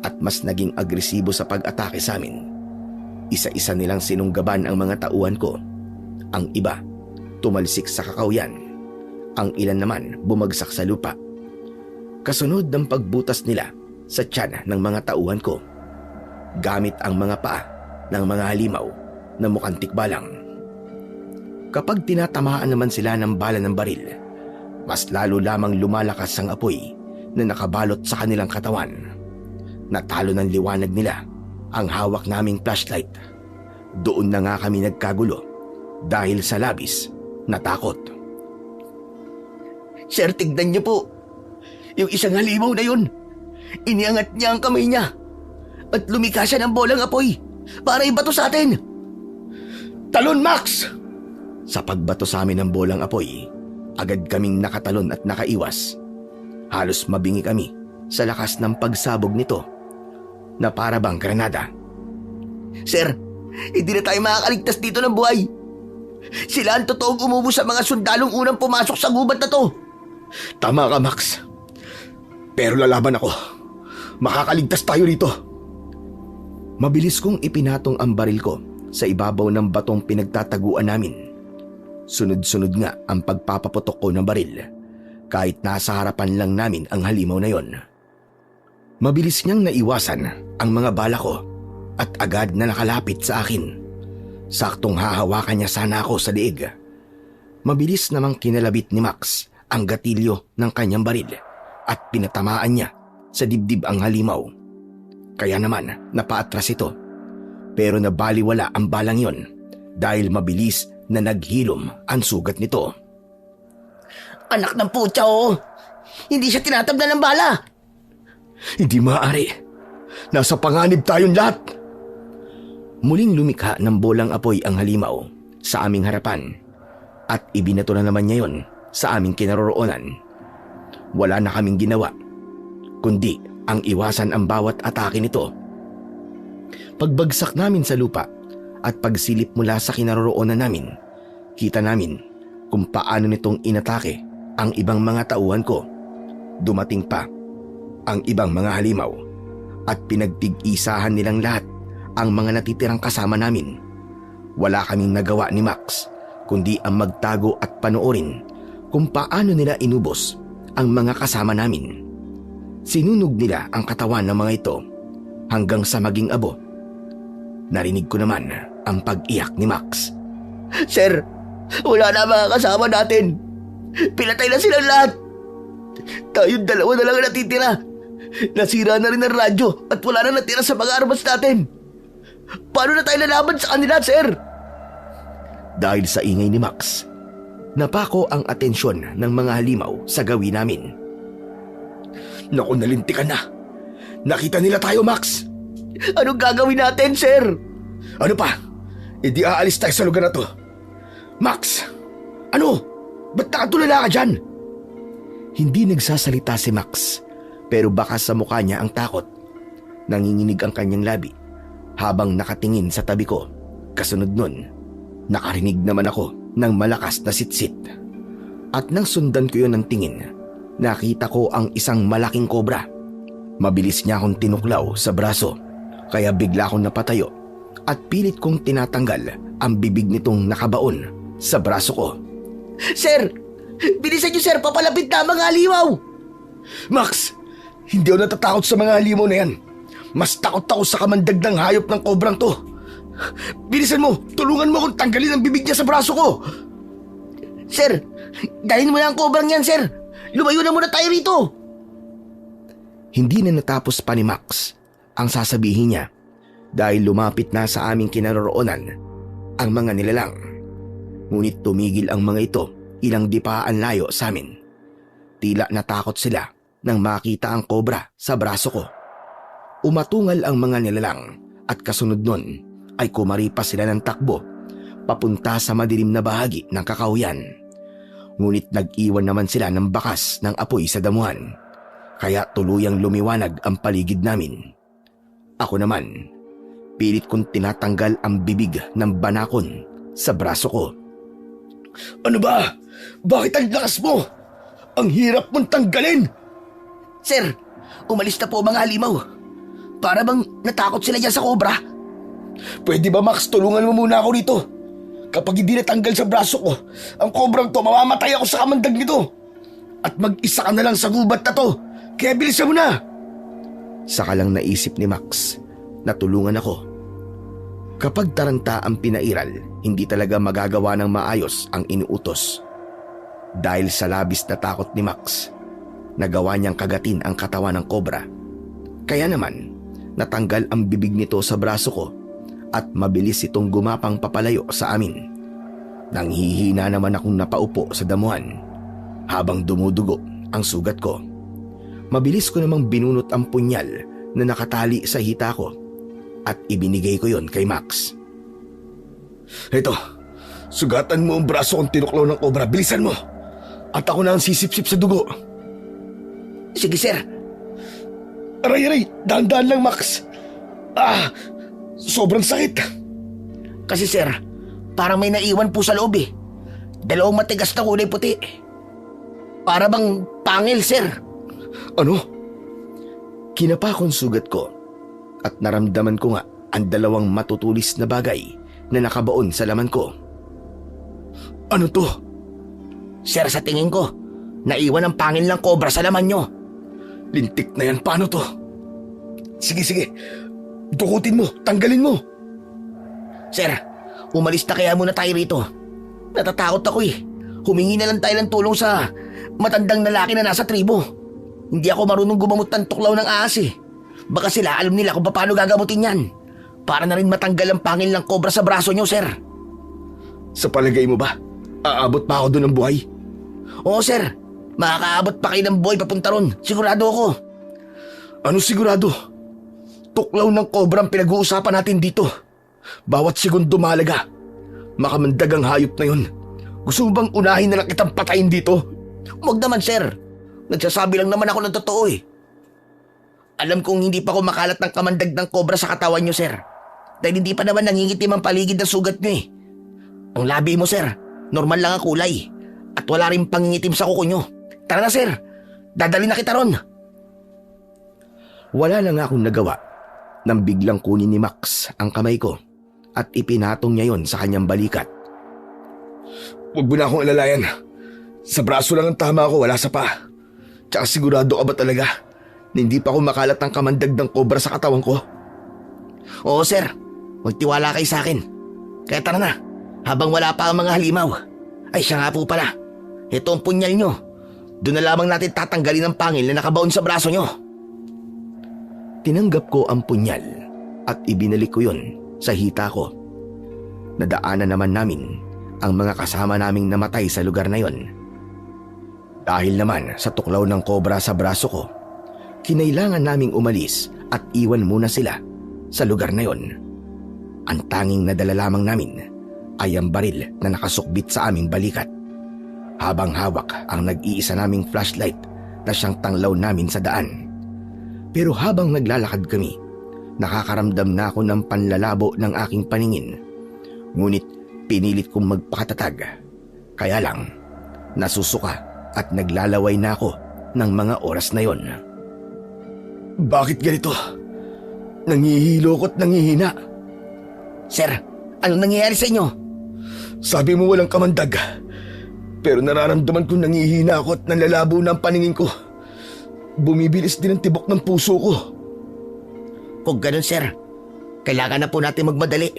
at mas naging agresibo sa pag-atake sa amin. Isa-isa nilang sinunggaban ang mga tauhan ko. Ang iba, tumalsik sa kakawyan. Ang ilan naman bumagsak sa lupa. Kasunod ng pagbutas nila sa tiyan ng mga tauhan ko, gamit ang mga paa ng mga halimaw na mukhang tikbalang. Kapag tinatamaan naman sila ng bala ng baril, mas lalo lamang lumalakas ang apoy na nakabalot sa kanilang katawan. Natalo ng liwanag nila ang hawak naming flashlight. Doon na nga kami nagkagulo dahil sa labis na takot. Sir, tignan niyo po. Yung isang halimaw na yun, iniangat niya ang kamay niya at lumika siya ng bolang apoy para ibato sa atin. Talon, Max! Sa pagbato sa amin ng bolang apoy, agad kaming nakatalon at nakaiwas. Halos mabingi kami sa lakas ng pagsabog nito na para bang granada. Sir, hindi na tayo makakaligtas dito ng buhay. Sila ang totoong umubo sa mga sundalong unang pumasok sa gubat na to. Tama ka, Max. Pero lalaban ako. Makakaligtas tayo rito. Mabilis kong ipinatong ang baril ko sa ibabaw ng batong pinagtataguan namin. Sunod-sunod nga ang pagpapaputok ko ng baril kahit nasa harapan lang namin ang halimaw na yon. Mabilis niyang naiwasan ang mga bala ko at agad na nakalapit sa akin. Saktong hahawakan niya sana ako sa liig. Mabilis namang kinalabit ni Max ang gatilyo ng kanyang baril at pinatamaan niya sa dibdib ang halimaw. Kaya naman napaatras ito. Pero nabaliwala ang balang yon dahil mabilis na naghilom ang sugat nito. Anak ng putya, oh. Hindi siya tinatablan ng bala. Hindi maaari. Nasa panganib tayong lahat. Muling lumikha ng bolang apoy ang halimaw sa aming harapan at ibinato na naman niya yon sa aming kinaroroonan. Wala na kaming ginawa kundi ang iwasan ang bawat atake nito. Pagbagsak namin sa lupa at pagsilip mula sa kinaroroonan namin, kita namin kung paano nitong inatake ang ibang mga tauhan ko. Dumating pa ang ibang mga halimaw at pinagtig-isahan nilang lahat ang mga natitirang kasama namin. Wala kaming nagawa ni Max kundi ang magtago at panoorin kung paano nila inubos ang mga kasama namin. Sinunog nila ang katawan ng mga ito hanggang sa maging abo. Narinig ko naman ang pag-iyak ni Max. Sir, wala na mga kasama natin. Pinatay na silang lahat. Tayong dalawa na lang ang natitira. Nasira na rin ang radyo at wala na natira sa mga armas natin. Paano na tayo lalaban sa kanila, sir? Dahil sa ingay ni Max, napako ang atensyon ng mga halimaw sa gawin namin. Naku, nalintikan na. Nakita nila tayo, Max. Anong gagawin natin, sir? Ano pa? Di aalis tayo sa lugar na to. Max! Ano? Ba't nakatulala ka dyan? Hindi nagsasalita si Max, pero baka sa mukha niya ang takot. Nanginginig ang kanyang labi habang nakatingin sa tabi ko. Kasunod nun, nakarinig naman ako ng malakas na sitsit. At nang sundan ko yun ng tingin, nakita ko ang isang malaking kobra. Mabilis niya akong tinuklaw sa braso, kaya bigla akong napatayo at pilit kong tinatanggal ang bibig nitong nakabaon sa braso ko. Sir! Bilisan niyo, sir! Papalapit na ang mga halimaw! Max! Hindi ako natatakot sa mga halimaw na yan. Mas takot ako sa kamandag ng hayop ng kobrang to. Bilisan mo! Tulungan mo akong tanggalin ang bibig niya sa braso ko! Sir! Dalhin mo na ang kobrang yan, sir! Lumayo na muna tayo rito! Hindi na natapos pa ni Max ang sasabihin niya dahil lumapit na sa aming kinaroroonan ang mga nilalang. Ngunit tumigil ang mga ito ilang dipaan layo sa amin. Tila natakot sila nang makita ang kobra sa braso ko. Umatungal ang mga nilalang at kasunod nun ay kumaripas sila ng takbo papunta sa madilim na bahagi ng kakahuyan. Ngunit nag-iwan naman sila ng bakas ng apoy sa damuhan, kaya tuluyang lumiwanag ang paligid namin. Ako naman, pilit kong tinatanggal ang bibig ng banakon sa braso ko. Ano ba? Bakit ang lakas mo? Ang hirap mong tanggalin! Sir, umalis na po mga halimaw. Para bang natakot sila dyan sa kobra? Pwede ba, Max, tulungan mo muna ako dito? Kapag hindi natanggal sa braso ko, ang kobrang to, mamamatay ako sa kamandag nito. At mag-isa ka na lang sa gubat na to, kaya bilisan mo na. Saka lang naisip ni Max na tulungan ako. Kapag taranta ang pinairal, hindi talaga magagawa ng maayos ang inuutos. Dahil sa labis na takot ni Max, nagawa niyang kagatin ang katawan ng kobra. Kaya naman, natanggal ang bibig nito sa braso ko at mabilis itong gumapang papalayo sa amin. Nanghihina naman akong napaupo sa damuhan habang dumudugo ang sugat ko. Mabilis ko namang binunot ang punyal na nakatali sa hita ko at ibinigay ko yon kay Max. Ito, sugatan mo ang braso kong tinuklaw ng kobra. Bilisan mo! At ako na ang sisip-sip sa dugo. Sige, sir. Aray, dahan-dahan lang, Max. Sobrang sakit. Kasi, sir, parang may naiwan po sa loob eh. Dalawang matigas na kulay puti. Para bang pangil, sir. Ano? Kinapa kong sugat ko at naramdaman ko nga ang dalawang matutulis na bagay na nakabaon sa laman ko. Ano to? Sir, sa tingin ko, naiwan ang pangil ng kobra sa laman nyo. Lintik na yan, paano to? Sige. Dukutin mo, tanggalin mo. Sir, umalis na kaya muna tayo rito. Natatakot ako eh. Humingi na lang tayo ng tulong sa matandang lalaki na nasa tribo. Hindi ako marunong gumamot ng tuklaw ng ahas eh. Baka sila alam nila kung paano gagamutin yan. Para na rin matanggal ang pangil ng kobra sa braso nyo, sir. Sa palagay mo ba, aabot pa ako doon ng buhay? Oo, sir. Makakaabot pa kayo ng buhay papunta ron. Sigurado ako. Ano sigurado? Tuklaw ng kobra ang pinag-uusapan natin dito. Bawat segundo mahalaga. Makamandag ang hayop na yun. Gusto mo bang unahin na lang kitang patayin dito? Huwag naman, sir. Nagsasabi lang naman ako ng totoo eh. Alam kong hindi pa ako makalat ng kamandag ng kobra sa katawan nyo, sir. Dahil hindi pa naman nangingitim ang paligid ng sugat nyo eh. Ang labi mo, sir, normal lang ang kulay. At wala rin pangingitim sa kuko nyo. Tara na, sir. Dadali na kita ron. Wala na nga akong nagawa nang biglang kunin ni Max ang kamay ko at ipinatong niya yon sa kanyang balikat. Huwag mo na akong alalayan. Sa braso lang ang tama ko, wala sa pa. Tsaka sigurado ka ba talaga na hindi pa ako makalat ng kamandag ng kobra sa katawan ko? Oo, sir. Magtiwala kayo sa akin. Kaya tara na. Habang wala pa ang mga halimaw. Ay, siya nga po pala. Ito ang punyal nyo. Doon na lamang natin tatanggalin ang pangil na nakabaon sa braso nyo. Tinanggap ko ang punyal at ibinalik ko yon sa hita ko. Nadaanan naman namin ang mga kasama naming namatay sa lugar na yon. Dahil naman sa tuklaw ng kobra sa braso ko, Kinailangan naming umalis at iwan muna sila sa lugar na yon. Ang tanging nadala lamang namin ay ang baril na nakasukbit sa aming balikat. Habang hawak ang nag-iisa naming flashlight na siyang tanglaw namin sa daan. Pero habang naglalakad kami, nakakaramdam na ako ng panlalabo ng aking paningin. Ngunit pinilit kong magpakatatag. Kaya lang, nasusuka at naglalaway na ako ng mga oras na yon. Bakit ganito? Nangihilo ko't nangihina. Sir, anong nangyayari sa inyo? Sabi mo walang kamandag. Pero nararamdaman ko nangihina ako at nanlalabo na ang paningin ko. Bumibilis din ang tibok ng puso ko. Kung ganun, sir, kailangan na po natin magmadali.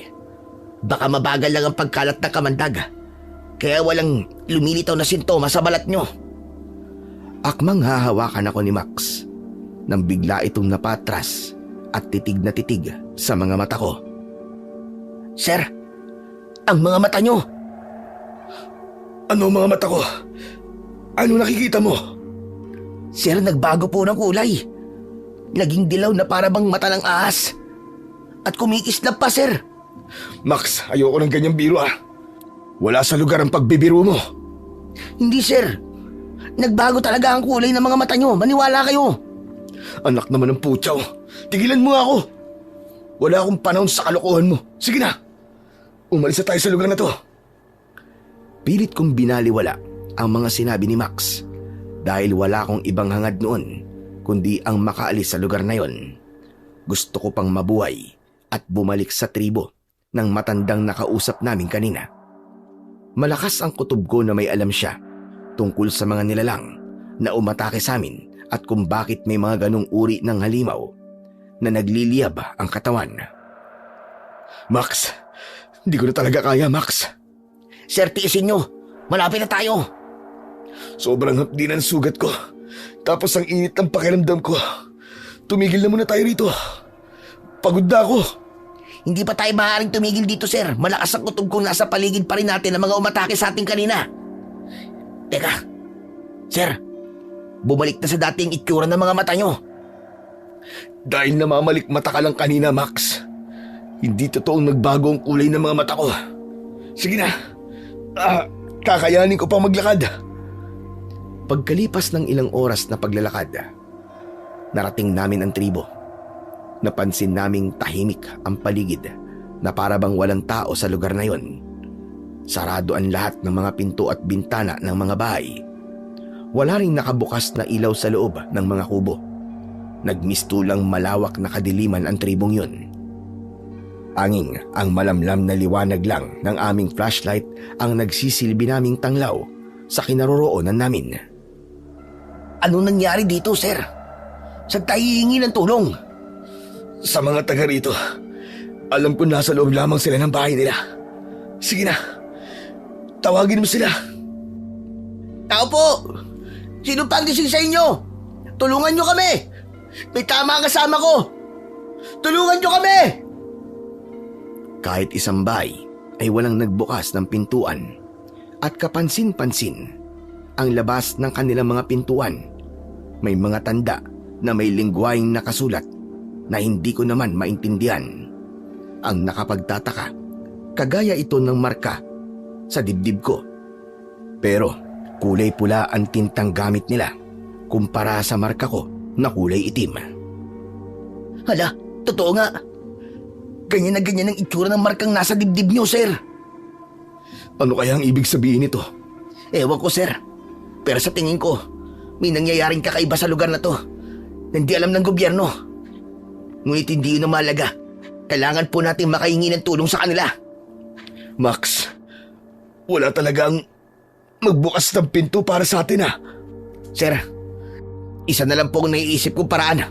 Baka mabagal lang ang pagkalat ng kamandag. Kaya walang lumilitaw na sintomas sa balat nyo. Akmang hahawakan ako ni Max nang bigla itong napatras at titig na titig sa mga mata ko. Sir, ang mga mata nyo. Ano ang mga mata ko? Ano nakikita mo? Sir, nagbago po ng kulay. Naging dilaw na para bang mata ng ahas. At kumikislap pa, sir. Max, ayoko ng ganyang biro ah. Wala sa lugar ang pagbibiro mo. Hindi, sir. Nagbago talaga ang kulay ng mga mata nyo. Maniwala kayo. Anak naman ng putyaw. Tigilan mo nga ako. Wala akong panahon sa kalokohan mo. Sige na. Umalis na tayo sa lugar na to. Pilit kong binaliwala ang mga sinabi ni Max dahil wala akong ibang hangad noon kundi ang makaalis sa lugar na yon. Gusto ko pang mabuhay at bumalik sa tribo ng matandang nakausap namin kanina. Malakas ang kutob ko na may alam siya tungkol sa mga nilalang na umatake sa amin at kung bakit may mga ganong uri ng halimaw na nagliliyab ang katawan. Max, hindi ko na talaga kaya, Max. Sir, tiisin nyo. Malapit na tayo. Sobrang hapdi ng sugat ko. Tapos ang init ng pakiramdam ko. Tumigil na muna tayo rito. Pagod na ako. Hindi pa tayo maaaring tumigil dito, sir. Malakas ang kutob kung nasa paligid pa rin natin ang mga umatake sa atin kanina. Teka, sir, bumalik na sa dating itsura ng mga mata nyo. Dahil namamalik mata ka lang kanina, Max. Hindi totoong nagbago ang kulay ng mga mata ko. Sige na. Kakayanin ko pang maglakad. Pagkalipas ng ilang oras na paglalakad, narating namin ang tribo. Napansin naming tahimik ang paligid na para bang walang tao sa lugar na yon. Sarado ang lahat ng mga pinto at bintana ng mga bahay. Wala ring nakabukas na ilaw sa loob ng mga kubo. Nagmistulang malawak na kadiliman ang tribong yun. Anging ang malamlam na liwanag lang ng aming flashlight ang nagsisilbi naming tanglaw sa kinaroroonan namin. Anong nangyari dito, sir? Saan tayo hihingi ng tulong? Sa mga taga rito, alam ko nasa loob lamang sila ng bahay nila. Sige na, tawagin mo sila. Tao po! Sino pa ang gising sa inyo? Tulungan nyo kami! May tama ang kasama ko! Tulungan nyo kami! Kahit isang bahay ay walang nagbukas ng pintuan at kapansin-pansin ang labas ng kanilang mga pintuan. May mga tanda na may lingwaheng nakasulat na hindi ko naman maintindihan. Ang nakapagtataka, kagaya ito ng marka sa dibdib ko. Pero kulay pula ang tintang gamit nila kumpara sa marka ko na kulay itim. Hala, totoo nga. Ganyan na ganyan ang itsura ng markang nasa dibdib nyo, sir. Ano kaya ang ibig sabihin nito? Ewan ko, sir. Pero sa tingin ko, may nangyayaring kakaiba sa lugar na to na hindi alam ng gobyerno. Ngunit hindi yun ang mahalaga. Kailangan po natin makahingi ng tulong sa kanila. Max, wala talagang magbukas ng pinto para sa atin Sir, isa na lang po ang naiisip kong paraan.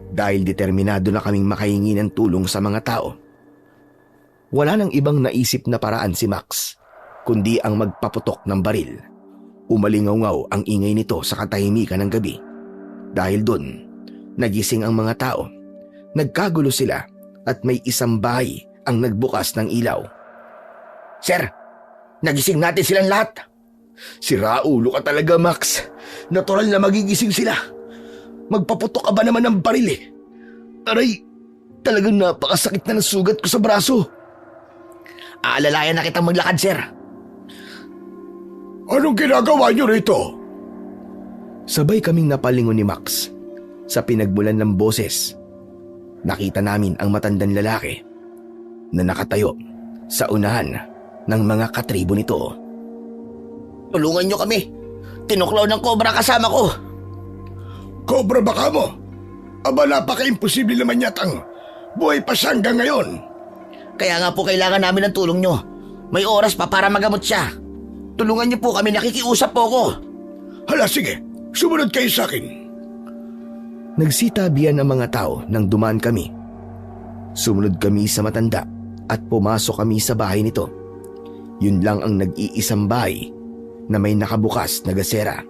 Dahil determinado na kaming makahingi ng tulong sa mga tao. Wala nang ibang naisip na paraan si Max, kundi ang magpaputok ng baril. Umalingaw-ngaw ang ingay nito sa katahimikan ng gabi. Dahil doon, nagising ang mga tao. Nagkagulo sila at may isang bahay ang nagbukas ng ilaw. Sir, nagising natin silang lahat. Si Raulo ka talaga, Max. Natural na magigising sila. Magpaputok ka ba naman ng baril eh? Aray, talagang napakasakit na ng sugat ko sa braso. Aalalayan na kitang maglakad, sir. Anong ginagawa niyo rito? Sabay kaming napalingon ni Max. Sa pinagmulan ng boses, nakita namin ang matandang lalaki na nakatayo sa unahan ng mga katribo nito. Tulungan niyo kami. Tinuklaw ng kobra kasama ko. Cobra ba ka mo? Aba, napaka-imposible naman yatang buhay pa siya hanggang ngayon. Kaya nga po kailangan namin ng tulong niyo. May oras pa para magamot siya. Tulungan niyo po kami, nakikiusap po ako. Hala, sige. Sumunod kayo sa akin. Nagsitabihan ang mga tao nang dumaan kami. Sumunod kami sa matanda at pumasok kami sa bahay nito. Yun lang ang nag-iisang bahay na may nakabukas na gasera.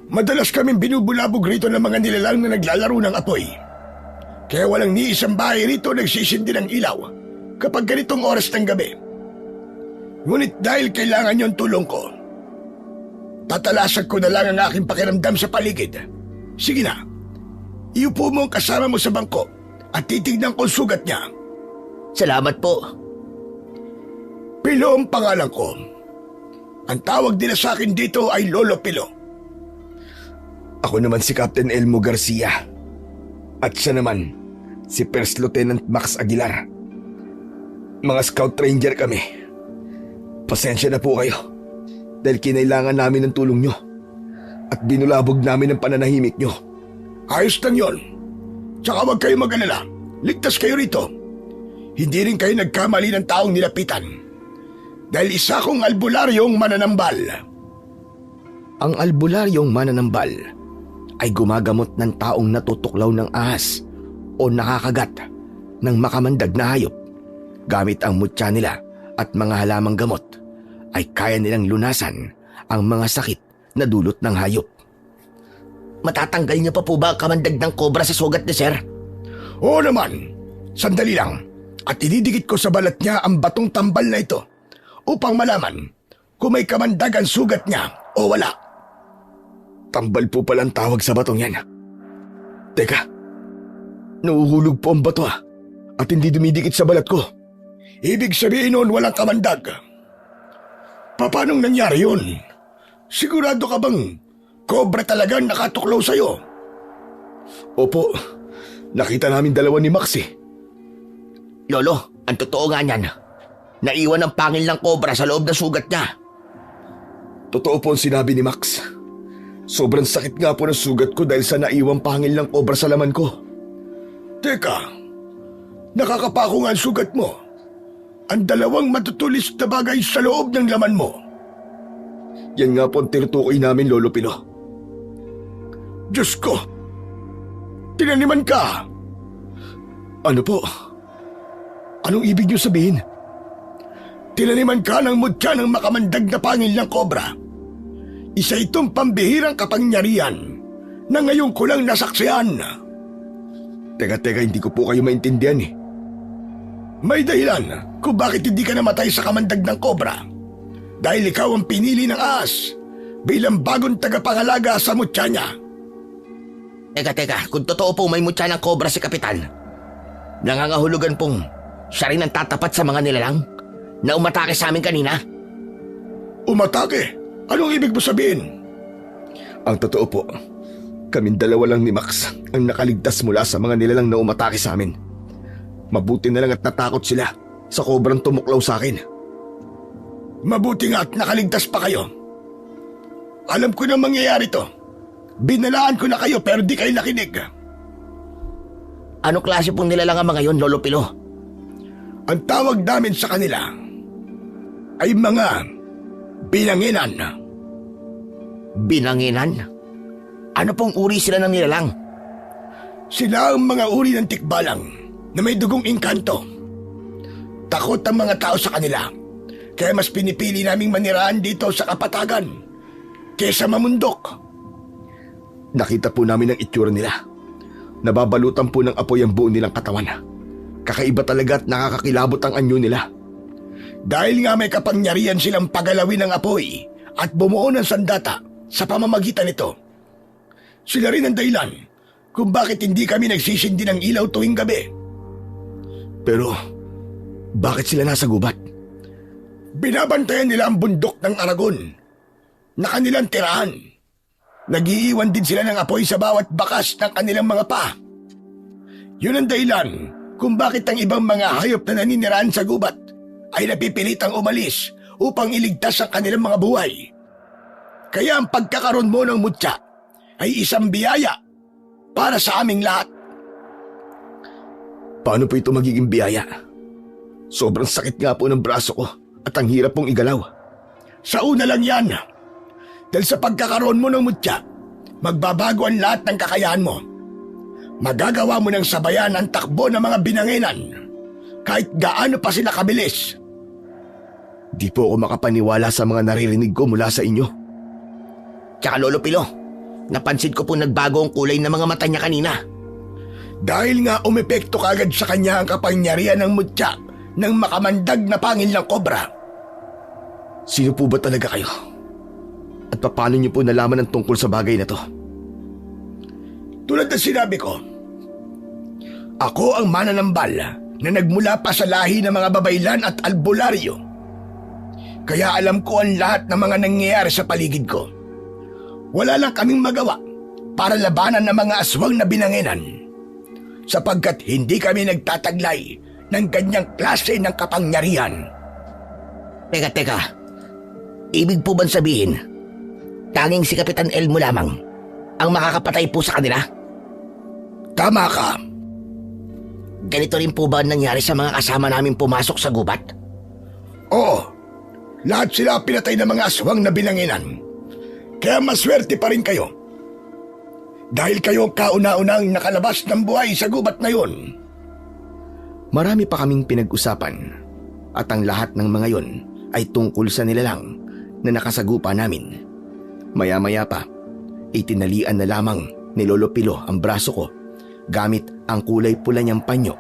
Madalas kaming binubulabog rito ng mga nilalang na naglalaro ng apoy. Kaya walang ni isang bahay rito nagsisindi ng ilaw kapag ganitong oras ng gabi. Ngunit dahil kailangan yung tulong ko, tatalasan ko na lang ang aking pakiramdam sa paligid. Sige na, iupo mo ang kasama mo sa bangko at titignan ko ang sugat niya. Salamat po. Pilo ang pangalan ko. Ang tawag nila sa akin dito ay Lolo Pilo. Ako naman si Captain Elmo Garcia. At siya naman, si First Lieutenant Max Aguilar. Mga Scout Ranger kami. Pasensya na po kayo dahil kinailangan namin ng tulong nyo at binulabog namin ang pananahimik nyo. Ayos lang yon. Tsaka huwag kayo mag-alala. Ligtas kayo rito. Hindi rin kayo nagkamali ng taong nilapitan. Dahil isa kong albularyong mananambal. Ang albularyong mananambal ay gumagamot ng taong natutuklaw ng ahas o nakakagat ng makamandag na hayop. Gamit ang mutya nila at mga halamang gamot ay kaya nilang lunasan ang mga sakit na dulot ng hayop. Matatanggal niyo pa po ba ang kamandag ng kobra sa sugat ni sir? Oo naman. Sandali lang. At ididikit ko sa balat niya ang batong tambal na ito upang malaman kung may kamandag ang sugat niya o wala. Tambal po palang tawag sa batong yan. Teka, nauhulog po ang bato at hindi dumidikit sa balat ko. Ibig sabihin nun walang kamandag. Paanong nangyari yun? Sigurado ka bang kobra talagang nakatuklaw sa'yo? Opo, nakita namin dalawa ni Max eh. Lolo, ang totoo nga niyan. Naiwan ang pangil ng kobra sa loob ng sugat niya. Totoo po ang sinabi ni Max. Sobrang sakit nga po ng sugat ko dahil sa naiwang pangil ng kobra sa laman ko. Teka, nakakapako nga ang sugat mo. Ang dalawang matutulis na bagay sa loob ng laman mo. Yan nga po ang tinutukoy namin, Lolo Pilo. Diyos ko! Tinaniman ka! Ano po? Anong ibig niyo sabihin? Tinaniman ka ng mutya ng makamandag na pangil ng kobra. Isa itong pambihirang kapangyarihan na ngayon ko lang nasaksihan. Teka, hindi ko po kayo maintindihan eh. May dahilan kung bakit hindi ka namatay sa kamandag ng kobra. Dahil ikaw ang pinili ng ahas bilang bagong tagapangalaga sa mutya niya. Teka, kung totoo po may mutya ng kobra si Kapitan, nangangahulugan pong siya rin ang tatapat sa mga nilalang na umatake sa amin kanina? Umatake? Anong ibig mo sabihin? Ang totoo po, kaming dalawa lang ni Max ang nakaligtas mula sa mga nilalang na umatake sa amin. Mabuti na lang at natakot sila sa kobrang tumuklaw sa akin. Mabuti nga at nakaligtas pa kayo. Alam ko na mangyayari to. Binalaan ko na kayo pero di kayo nakinig. Ano klase pong nilalang ang mga yon, Lolo Pilo? Ang tawag namin sa kanila ay mga binanginan. Binanginan? Ano pong uri sila ng nilalang? Sila ang mga uri ng tikbalang na may dugong engkanto. Takot ang mga tao sa kanila, kaya mas pinipili naming manirahan dito sa kapatagan kesa mamundok. Nakita po namin ang itsura nila. Nababalutan po ng apoy ang buo nilang katawan. Kakaiba talaga at nakakakilabot ang anyo nila. Dahil nga may kapangyarihan silang pagalawin ng apoy at bumuo ng sandata sa pamamagitan nito. Sila rin ang dahilan kung bakit hindi kami nagsisindi ng ilaw tuwing gabi. Pero, bakit sila nasa gubat? Binabantayan nila ang bundok ng Aragon na kanilang tirahan. Nagiiwan din sila ng apoy sa bawat bakas ng kanilang mga paa. Yun ang dahilan kung bakit ang ibang mga hayop na naninirahan sa gubat ay napipilitang umalis upang iligtas ang kanilang mga buhay. Kaya ang pagkakaroon mo ng mutya ay isang biyaya para sa aming lahat. Paano po ito magiging biyaya? Sobrang sakit nga po ng braso ko at ang hirap pong igalaw. Sa una lang yan. Dahil sa pagkakaroon mo ng mutya, magbabago ang lahat ng kakayahan mo. Magagawa mo ng sabayan ang takbo ng mga binanginan kahit gaano pa sila kabilis. Di po ako makapaniwala sa mga naririnig ko mula sa inyo. Tsaka Lolo Pilo, napansin ko po nagbago ang kulay ng mga mata niya kanina. Dahil nga umepekto kagad sa kanya ang kapangyarihan ng mutya ng makamandag na pangil ng kobra. Sino po ba talaga kayo? At paano niyo po nalaman ang tungkol sa bagay na to? Tulad ng sinabi ko, ako ang mananambal na nagmula pa sa lahi ng mga babaylan at albularyo. Kaya alam ko ang lahat ng mga nangyayari sa paligid ko. Wala lang kaming magawa para labanan ng mga aswang na binanginan, sapagkat hindi kami nagtataglay ng ganyang klase ng kapangyarihan. Teka. Ibig po bang sabihin, tanging si Kapitan Elmo lamang ang makakapatay po sa kanila? Tama ka. Ganito rin po ba ang nangyari sa mga kasama namin pumasok sa gubat? Oo, lahat sila pinatay ng mga aswang na binanginan. Kaya maswerte pa rin kayo. Dahil kayo kauna-unang nakalabas ng buhay sa gubat na yun. Marami pa kaming pinag-usapan at ang lahat ng mga yon ay tungkol sa nilalang na nakasagupa namin. Maya-maya pa, itinalian na lamang ni Lolo Pilo ang braso ko gamit ang kulay pula niyang panyo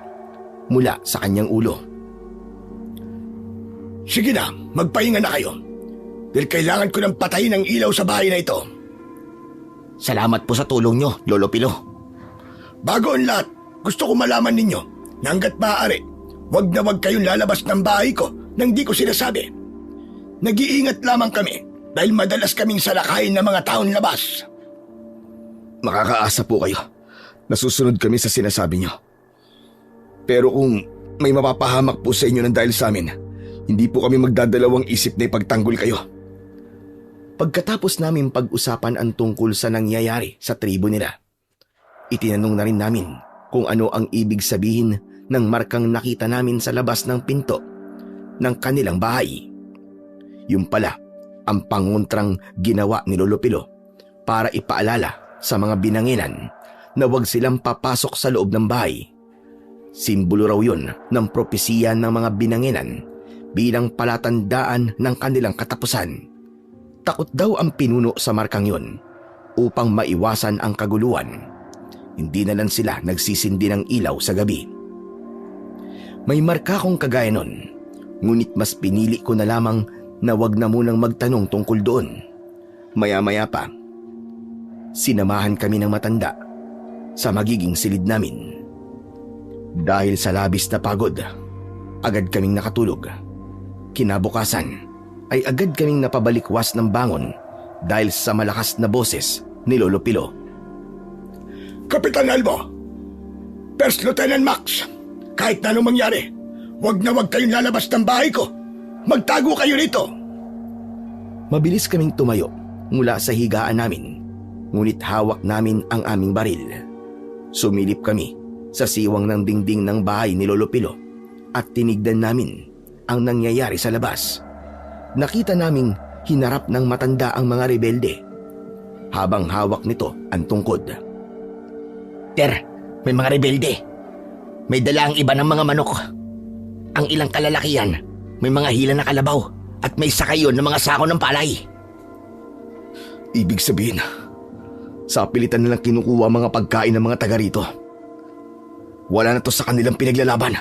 mula sa kanyang ulo. Sige na, magpahinga na kayo. Dahil kailangan ko ng patayin ang ilaw sa bahay na ito. Salamat po sa tulong nyo, Lolo Pilo. Bago ang lahat, gusto ko malaman ninyo na hanggat maaari, wag na wag kayong lalabas ng bahay ko nang di ko sinasabi. Nag-iingat lamang kami dahil madalas kaming salakayin ng mga taon labas. Makakaasa po kayo. Nasusunod kami sa sinasabi niyo. Pero kung may mapapahamak po sa inyo ng dahil sa amin, hindi po kami magdadalawang isip na ipagtanggol kayo. Pagkatapos namin pag-usapan ang tungkol sa nangyayari sa tribo nila, itinanong na rin namin kung ano ang ibig sabihin ng markang nakita namin sa labas ng pinto ng kanilang bahay. Yung pala ang pangontrang ginawa ni Lolo Pilo para ipaalala sa mga binanginan na huwag silang papasok sa loob ng bahay. Simbolo raw yun ng propesiya ng mga binanginan bilang palatandaan ng kanilang katapusan. Takot daw ang pinuno sa markang yun upang maiwasan ang kaguluhan. Hindi na lang sila nagsisindi ng ilaw sa gabi. May marka kong kagaya nun, ngunit mas pinili ko na lamang na wag na munang magtanong tungkol doon. Maya-maya pa, sinamahan kami ng matanda sa magiging silid namin. Dahil sa labis na pagod, agad kaming nakatulog. Kinabukasan ay agad kaming napabalikwas ng bangon dahil sa malakas na boses ni Lolo Pilo. Kapitan Elmo, First Lieutenant Max, kahit na anong mangyari, wag na wag kayong lalabas ng bahay ko. Magtago kayo rito. Mabilis kaming tumayo mula sa higaan namin, ngunit hawak namin ang aming baril. Sumilip kami sa siwang ng dingding ng bahay ni Lolo Pilo at tinignan namin ang nangyayari sa labas. Nakita naming hinarap ng matanda ang mga rebelde habang hawak nito ang tungkod. Ter, may mga rebelde. May dala ang iba ng mga manok. Ang ilang kalalakihan, may mga hila na kalabaw at may sakayon ng mga sako ng palay. Ibig sabihin, sa pilitan na lang kinukuha ang mga pagkain ng mga taga rito. Wala na to sa kanilang pinaglalaban.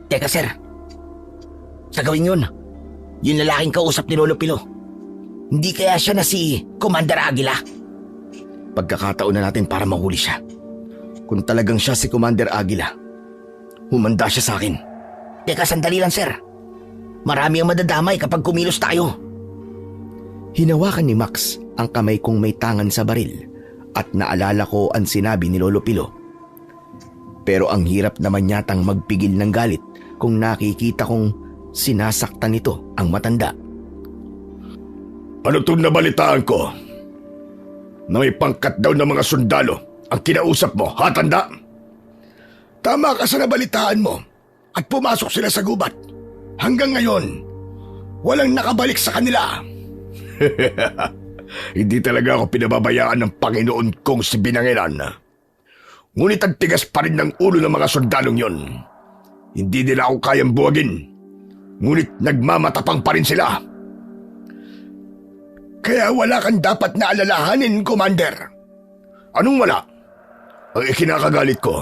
Teka sir, sa gawin yun, yung lalaking kausap ni Lolo Pilo, hindi kaya siya na si Commander Aguila? Pagkakataon na natin para mahuli siya. Kung talagang siya si Commander Aguila, humanda siya sa akin. Teka, sandali lang, sir. Marami ang madadamay kapag kumilos tayo. Hinawakan ni Max ang kamay kong may tangan sa baril at naalala ko ang sinabi ni Lolo Pilo. Pero ang hirap naman yatang magpigil ng galit kung nakikita kong sinasaktan nito ang matanda. Ano itong nabalitaan ko? Na may pangkat daw ng mga sundalo ang kinausap mo, ha, tanda? Tama ka sa nabalitaan mo at pumasok sila sa gubat. Hanggang ngayon, walang nakabalik sa kanila. Hindi talaga ako pinababayaan ng Panginoon kong si Binanginan. Ngunit ang tigas pa rin ng ulo ng mga sundalong yon. Hindi nila ako kayang buwagin. Ngunit nagmamatapang pa rin sila. Kaya wala kang dapat na alalahanin, Commander. Anong wala? Ang ikinakagalit ko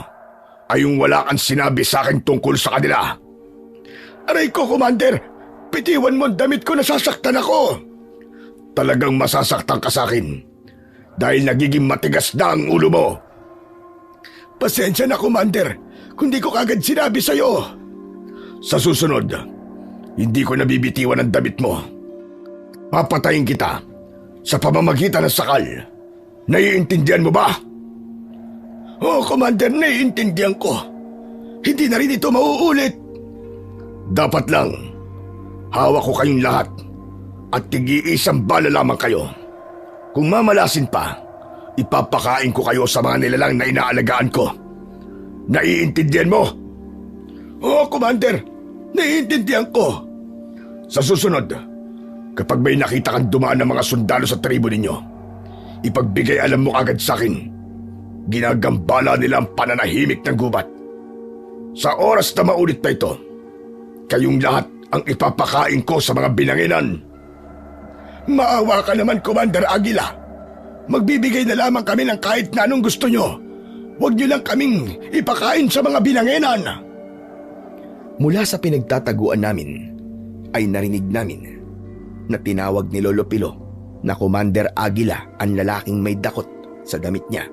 ay yung wala kang sinabi sa akin tungkol sa kanila. Aray ko, Commander! Pitiwan mo ang damit ko, nasasaktan ako! Talagang masasaktan ka sa akin dahil nagiging matigas na ang ulo mo. Pasensya na, Commander, kung di ko kagad sinabi sa'yo. Sa susunod, hindi ko nabibitiwan ang damit mo. Papatayin kita sa pamamagitan ng sakal. Naiintindihan mo ba? Oo, Commander, naiintindihan ko. Hindi na rin ito mauulit. Dapat lang, hawak ko kayong lahat at tig-iisang bala lamang kayo. Kung mamalasin pa, ipapakain ko kayo sa mga nilalang na inaalagaan ko. Naiintindihan mo? Oo, Commander, naiintindihan ko. Sa susunod, kapag may nakita kang dumaan ng mga sundalo sa tribo ninyo, ipagbigay alam mo agad sa akin. Ginagambala nila ang pananahimik ng gubat. Sa oras na maulit na ito, kayong lahat ang ipapakain ko sa mga Binanginan. Maawa ka naman, Commander Aguila. Magbibigay na lamang kami ng kahit na anong gusto nyo. Huwag nyo lang kaming ipakain sa mga Binanginan. Mula sa pinagtataguan namin, ay narinig namin na tinawag ni Lolo Pilo na Commander Aguila ang lalaking may dakot sa damit niya.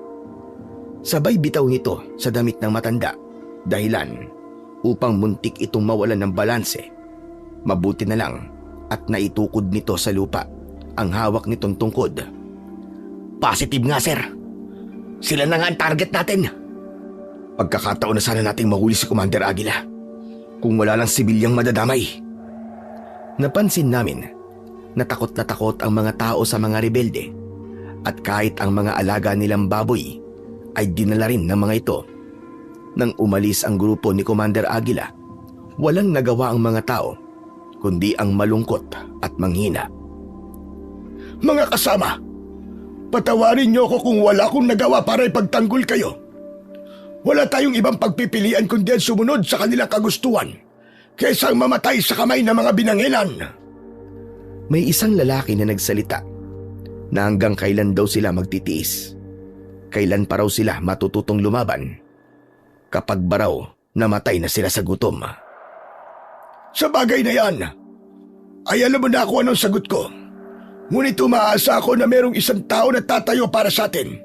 Sabay bitaw nito sa damit ng matanda, dahilan upang muntik itong mawalan ng balanse. Mabuti na lang at naitukod nito sa lupa ang hawak nitong tungkod. Positive nga, sir. Sila na nga ang target natin. Pagkakataon na sana nating mahuli si Commander Aguila kung wala lang sibilyang madadamay. Napansin namin na takot ang mga tao sa mga rebelde at kahit ang mga alaga nilang baboy ay dinala rin ng mga ito. Nang umalis ang grupo ni Commander Aguila, walang nagawa ang mga tao kundi ang malungkot at manghina. Mga kasama, patawarin niyo ako kung wala akong nagawa para ipagtanggol kayo. Wala tayong ibang pagpipilian kundi ang sumunod sa kanilang kagustuhan kaysa ang mamatay sa kamay ng mga Binanginan. May isang lalaki na nagsalita na hanggang kailan daw sila magtitiis. Kailan pa raw sila matututong lumaban kapag ba raw namatay na sila sa gutom. Sa bagay na yan, ay alam mo na ako anong sagot ko. Ngunit umaasa ako na merong isang tao na tatayo para sa atin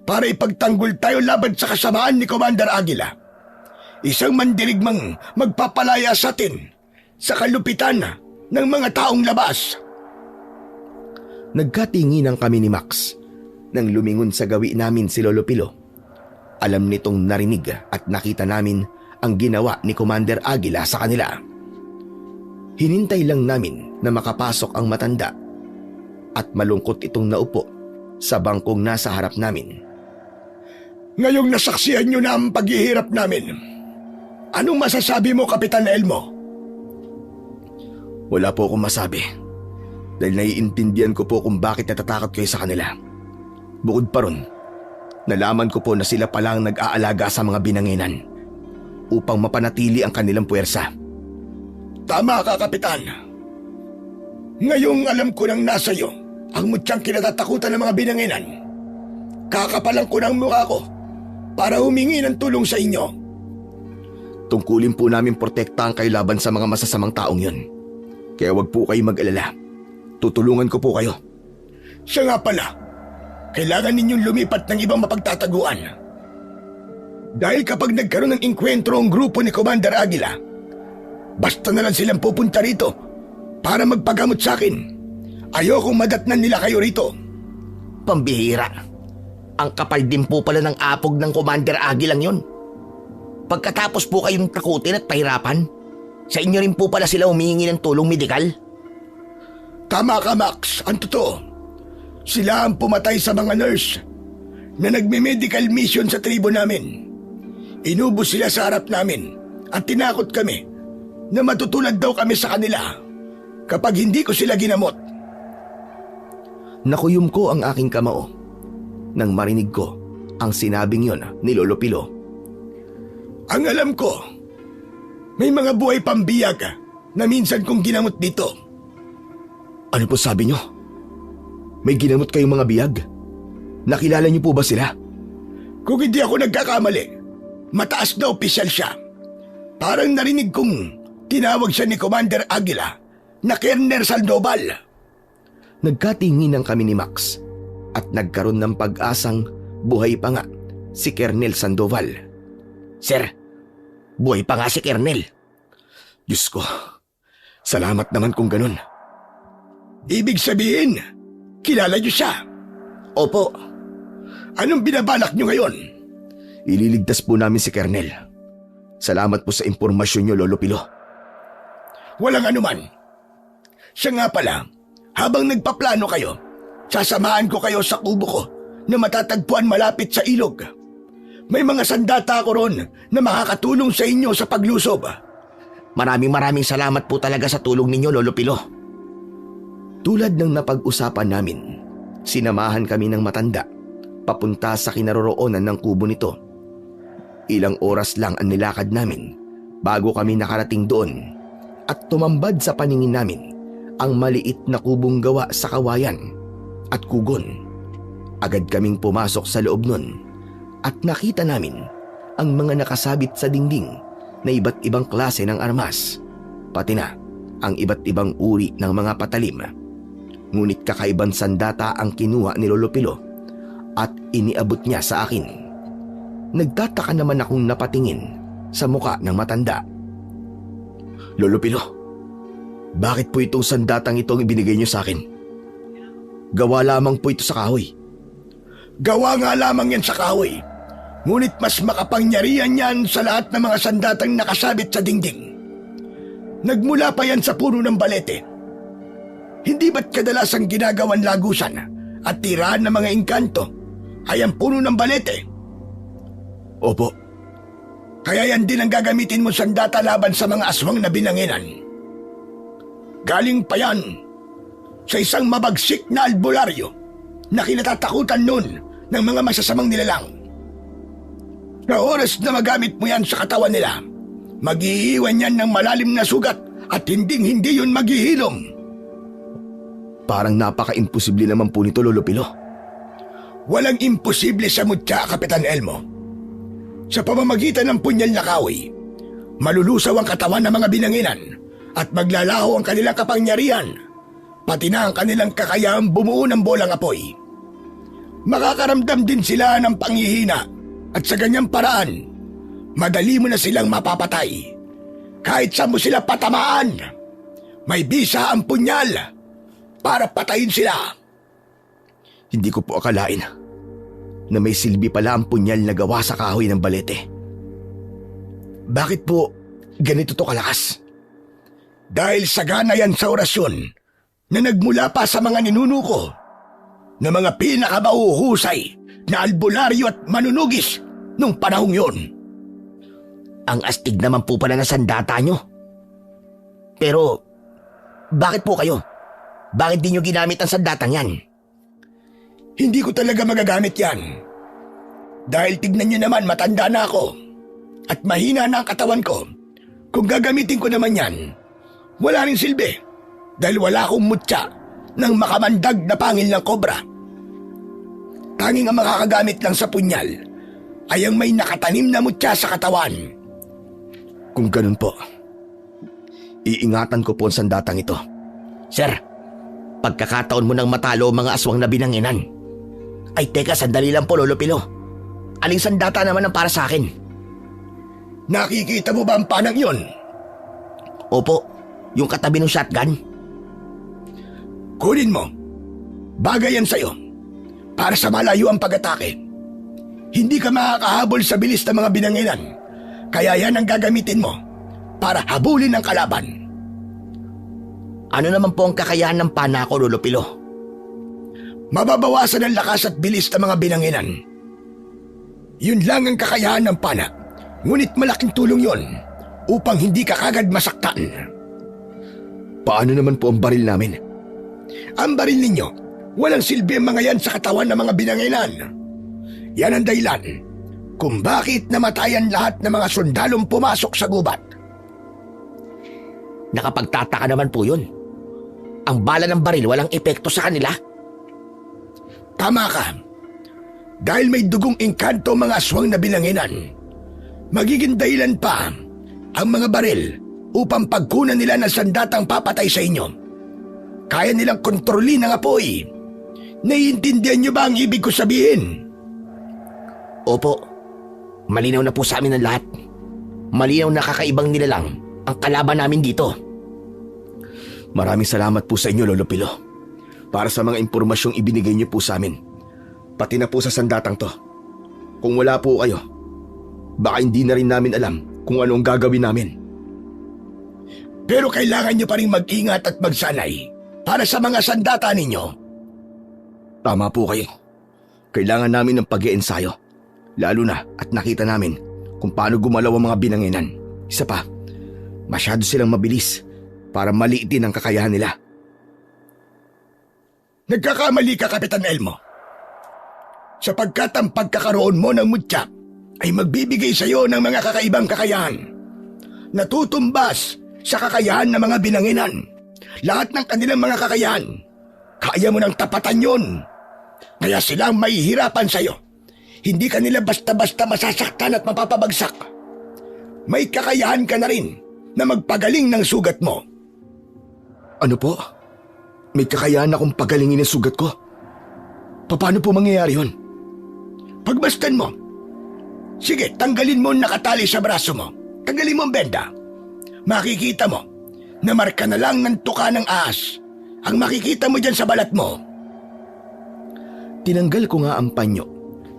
para ipagtanggol tayo laban sa kasamaan ni Commander Aguila. Isang mandirigmang magpapalaya sa atin sa kalupitan ng mga taong labas. Nagkatinginan kami ni Max nang lumingon sa gawi namin si Lolo Pilo. Alam nitong narinig at nakita namin ang ginawa ni Commander Aguila sa kanila. Hinintay lang namin na makapasok ang matanda at malungkot itong naupo sa bangkong nasa harap namin. Ngayong nasaksihan nyo na ang paghihirap namin, anong masasabi mo, Kapitan Elmo? Wala po akong masabi dahil naiintindihan ko po kung bakit natatakot kayo sa kanila. Bukod pa ron, nalaman ko po na sila palang nag-aalaga sa mga Binanginan upang mapanatili ang kanilang puwersa. Tama ka, Kapitan. Ngayong alam ko nang nasa iyo ang mutyang kinatatakutan ng mga Binanginan, kakapalan ko ng mukha ko para humingi ng tulong sa inyo. Tungkulin po namin protektahan kayo laban sa mga masasamang taong yun. Kaya wag po kayo mag-alala. Tutulungan ko po kayo. Siya nga pala, kailangan ninyong lumipat ng ibang mapagtataguan. Dahil kapag nagkaroon ng inkwentro ang grupo ni Commander Aguila, basta na lang silang pupunta rito para magpagamot sa akin. Ayokong madatnan nila kayo rito. Pambihira. Ang kapal din po pala ng apog ng Commander Aguilang yon. Pagkatapos po kayong takutin at pahirapan, sa inyo rin po pala sila humihingi ng tulong medikal? Tama ka, Max. Ang totoo. Sila ang pumatay sa mga nurse na nagme-medical mission sa tribo namin. Inubos sila sa harap namin at tinakot kami na matutulad daw kami sa kanila kapag hindi ko sila ginamot. Nakuyom ko ang aking kamao nang marinig ko ang sinabing yon ni Lolo Pilo. Ang alam ko, may mga buhay pambiyag na minsan kong ginamot dito. Ano po sabi nyo? May ginamot kayong mga biyag? Nakilala niyo po ba sila? Kung hindi ako nagkakamali, mataas na opisyal siya. Parang narinig kong tinawag siya ni Commander Aguila na Colonel Sandoval. Nagkatinginan kami ni Max at nagkaroon ng pag-asang buhay pa nga si Colonel Sandoval. Sir, buhay pa nga si Colonel. Diyos ko, salamat naman kung ganun. Ibig sabihin, kilala niyo siya. Opo. Anong binabalak niyo ngayon? Ililigtas po namin si Colonel. Salamat po sa impormasyon niyo, Lolo Pilo. Walang anuman. Siya nga pala, habang nagpaplano kayo, sasamahan ko kayo sa kubo ko na matatagpuan malapit sa ilog. May mga sandata ako ron na makakatulong sa inyo sa paglusob. Maraming salamat po talaga sa tulong ninyo, Lolo Pilo. Tulad ng napag-usapan namin, sinamahan kami ng matanda papunta sa kinaroroonan ng kubo nito. Ilang oras lang ang nilakad namin bago kami nakarating doon at tumambad sa paningin namin ang maliit na kubong gawa sa kawayan at kugon. Agad kaming pumasok sa loob nun at nakita namin ang mga nakasabit sa dingding na iba't ibang klase ng armas, pati na ang iba't ibang uri ng mga patalim. Ngunit kakaibang sandata ang kinuha ni Lolo Pilo at iniabot niya sa akin. Nagtataka naman akong napatingin sa muka ng matanda. Lolo Pilo, bakit po itong sandatang itong ibinigay niyo sa akin? Gawa lamang po ito sa kahoy. Gawa nga lamang yan sa kahoy. Ngunit mas makapangyarihan yan sa lahat ng mga sandatang nakasabit sa dingding. Nagmula pa yan sa puno ng balete. Hindi ba't kadalasang ginagawan lagusan at tirahan ng mga engkanto ay ang puno ng balete? Opo. Kaya yan din ang gagamitin mo sandata laban sa mga aswang na binanginan. Galing pa yan sa isang mabagsik na albularyo na kinatatakutan nun ng mga masasamang nilalang. Sa oras na magamit mo yan sa katawan nila, mag-iiwan yan ng malalim na sugat at hindi yun maghihilom. Parang napaka-imposible naman po nito, Lolo Pilo. Walang imposible sa mutya, Kapitan Elmo. Sa pamamagitan ng punyal na kahoy, malulusaw ang katawan ng mga binanginan at maglalaho ang kanilang kapangyarihan, pati na ang kanilang kakayahang bumuo ng bolang apoy. Makakaramdam din sila ng panghihina at sa ganyang paraan, madali mo na silang mapapatay. Kahit saan mo sila patamaan, may bisa ang punyal para patayin sila. Hindi ko po akalain na may silbi pala ang punyal na gawa sa kahoy ng balete. Bakit po ganito to kalakas? Dahil sagana yan sa orasyon na nagmula pa sa mga ninuno ko na mga pinakabahuhusay na albularyo at manunugis nung panahong yon. Ang astig naman po pala na sandata nyo. Pero, bakit po kayo? Bakit di nyo ginamit ang sandatang yan? Hindi ko talaga magagamit yan. Dahil tignan nyo naman, matanda na ako. At mahina na ang katawan ko. Kung gagamitin ko naman yan, wala rin silbi. Dahil wala akong mutya ng makamandag na pangil ng kobra. Tanging ang makakagamit lang sa punyal ay ang may nakatanim na mutya sa katawan. Kung ganun po, iingatan ko po ang sandatang ito. Sir, pagkakataon mo nang matalo ang mga aswang na binanginan, Ay teka, sandali lang po Lolo Pilo. Aling sandata naman ang para sa akin? Nakikita mo ba ang panang yon? Opo, yung katabi ng shotgun. Kunin mo. Bagay yan sa'yo. Para sa malayo ang pag-atake. Hindi ka makakahabol sa bilis ng mga binanginan. Kaya yan ang gagamitin mo para habulin ang kalaban. Ano naman po ang kakayahan ng pana ko, Lolo Pilo? Mababawasan ang lakas at bilis ng mga binanginan. Yun lang ang kakayahan ng pana. Ngunit malaking tulong yon upang hindi ka kagad masaktan. Paano naman po ang baril namin? Ang baril ninyo, walang silbi ang mga yan sa katawan ng mga binanginan. Yan ang dahilan kung bakit namatayan lahat ng mga sundalong pumasok sa gubat. Nakapagtataka naman po yun. Ang bala ng baril walang epekto sa kanila. Tama ka. Dahil may dugong engkanto mga aswang na binanginan, magiging dahilan pa ang mga baril upang pagkunan nila ng sandatang papatay sa inyo. Kaya nilang kontrolin ang apoy. Naiintindihan niyo ba ang ibig ko sabihin? Opo, malinaw na po sa amin ang lahat. Malinaw na kakaibang nilalang ang kalaban namin dito. Maraming salamat po sa inyo, Lolo Pilo. Para sa mga impormasyong ibinigay niyo po sa amin. Pati na po sa sandatang to. Kung wala po kayo, baka hindi na rin namin alam kung ano ang gagawin namin. Pero kailangan niyo pa rin mag-ingat at magsanay para sa mga sandata ninyo. Tama po kayo. Kailangan namin ng pag-iensayo. Lalo na at nakita namin kung paano gumalaw ang mga binanginan. Isa pa, masyado silang mabilis para maliitin ang kakayahan nila. Nagkakamali ka, Kapitan Elmo. Sapagkat ang pagkakaroon mo ng mutya ay magbibigay sa iyo ng mga kakaibang kakayahan. Natutumbas sa kakayahan ng mga binanginan. Lahat ng kanilang mga kakayahan, kaya mo nang tapatan yun. Kaya silang mahihirapan sa iyo. Hindi ka nila basta-basta masasaktan at mapapabagsak. May kakayahan ka na rin na magpagaling ng sugat mo. Ano po? May kakayahan akong pagalingin ang sugat ko? Paano po mangyayari yun? Pagmasdan mo. Sige, tanggalin mo ang nakatali sa braso mo. Tanggalin mo ang benda. Makikita mo na marka na lang ng tuka ng ahas ang makikita mo dyan sa balat mo. Tinanggal ko nga ang panyo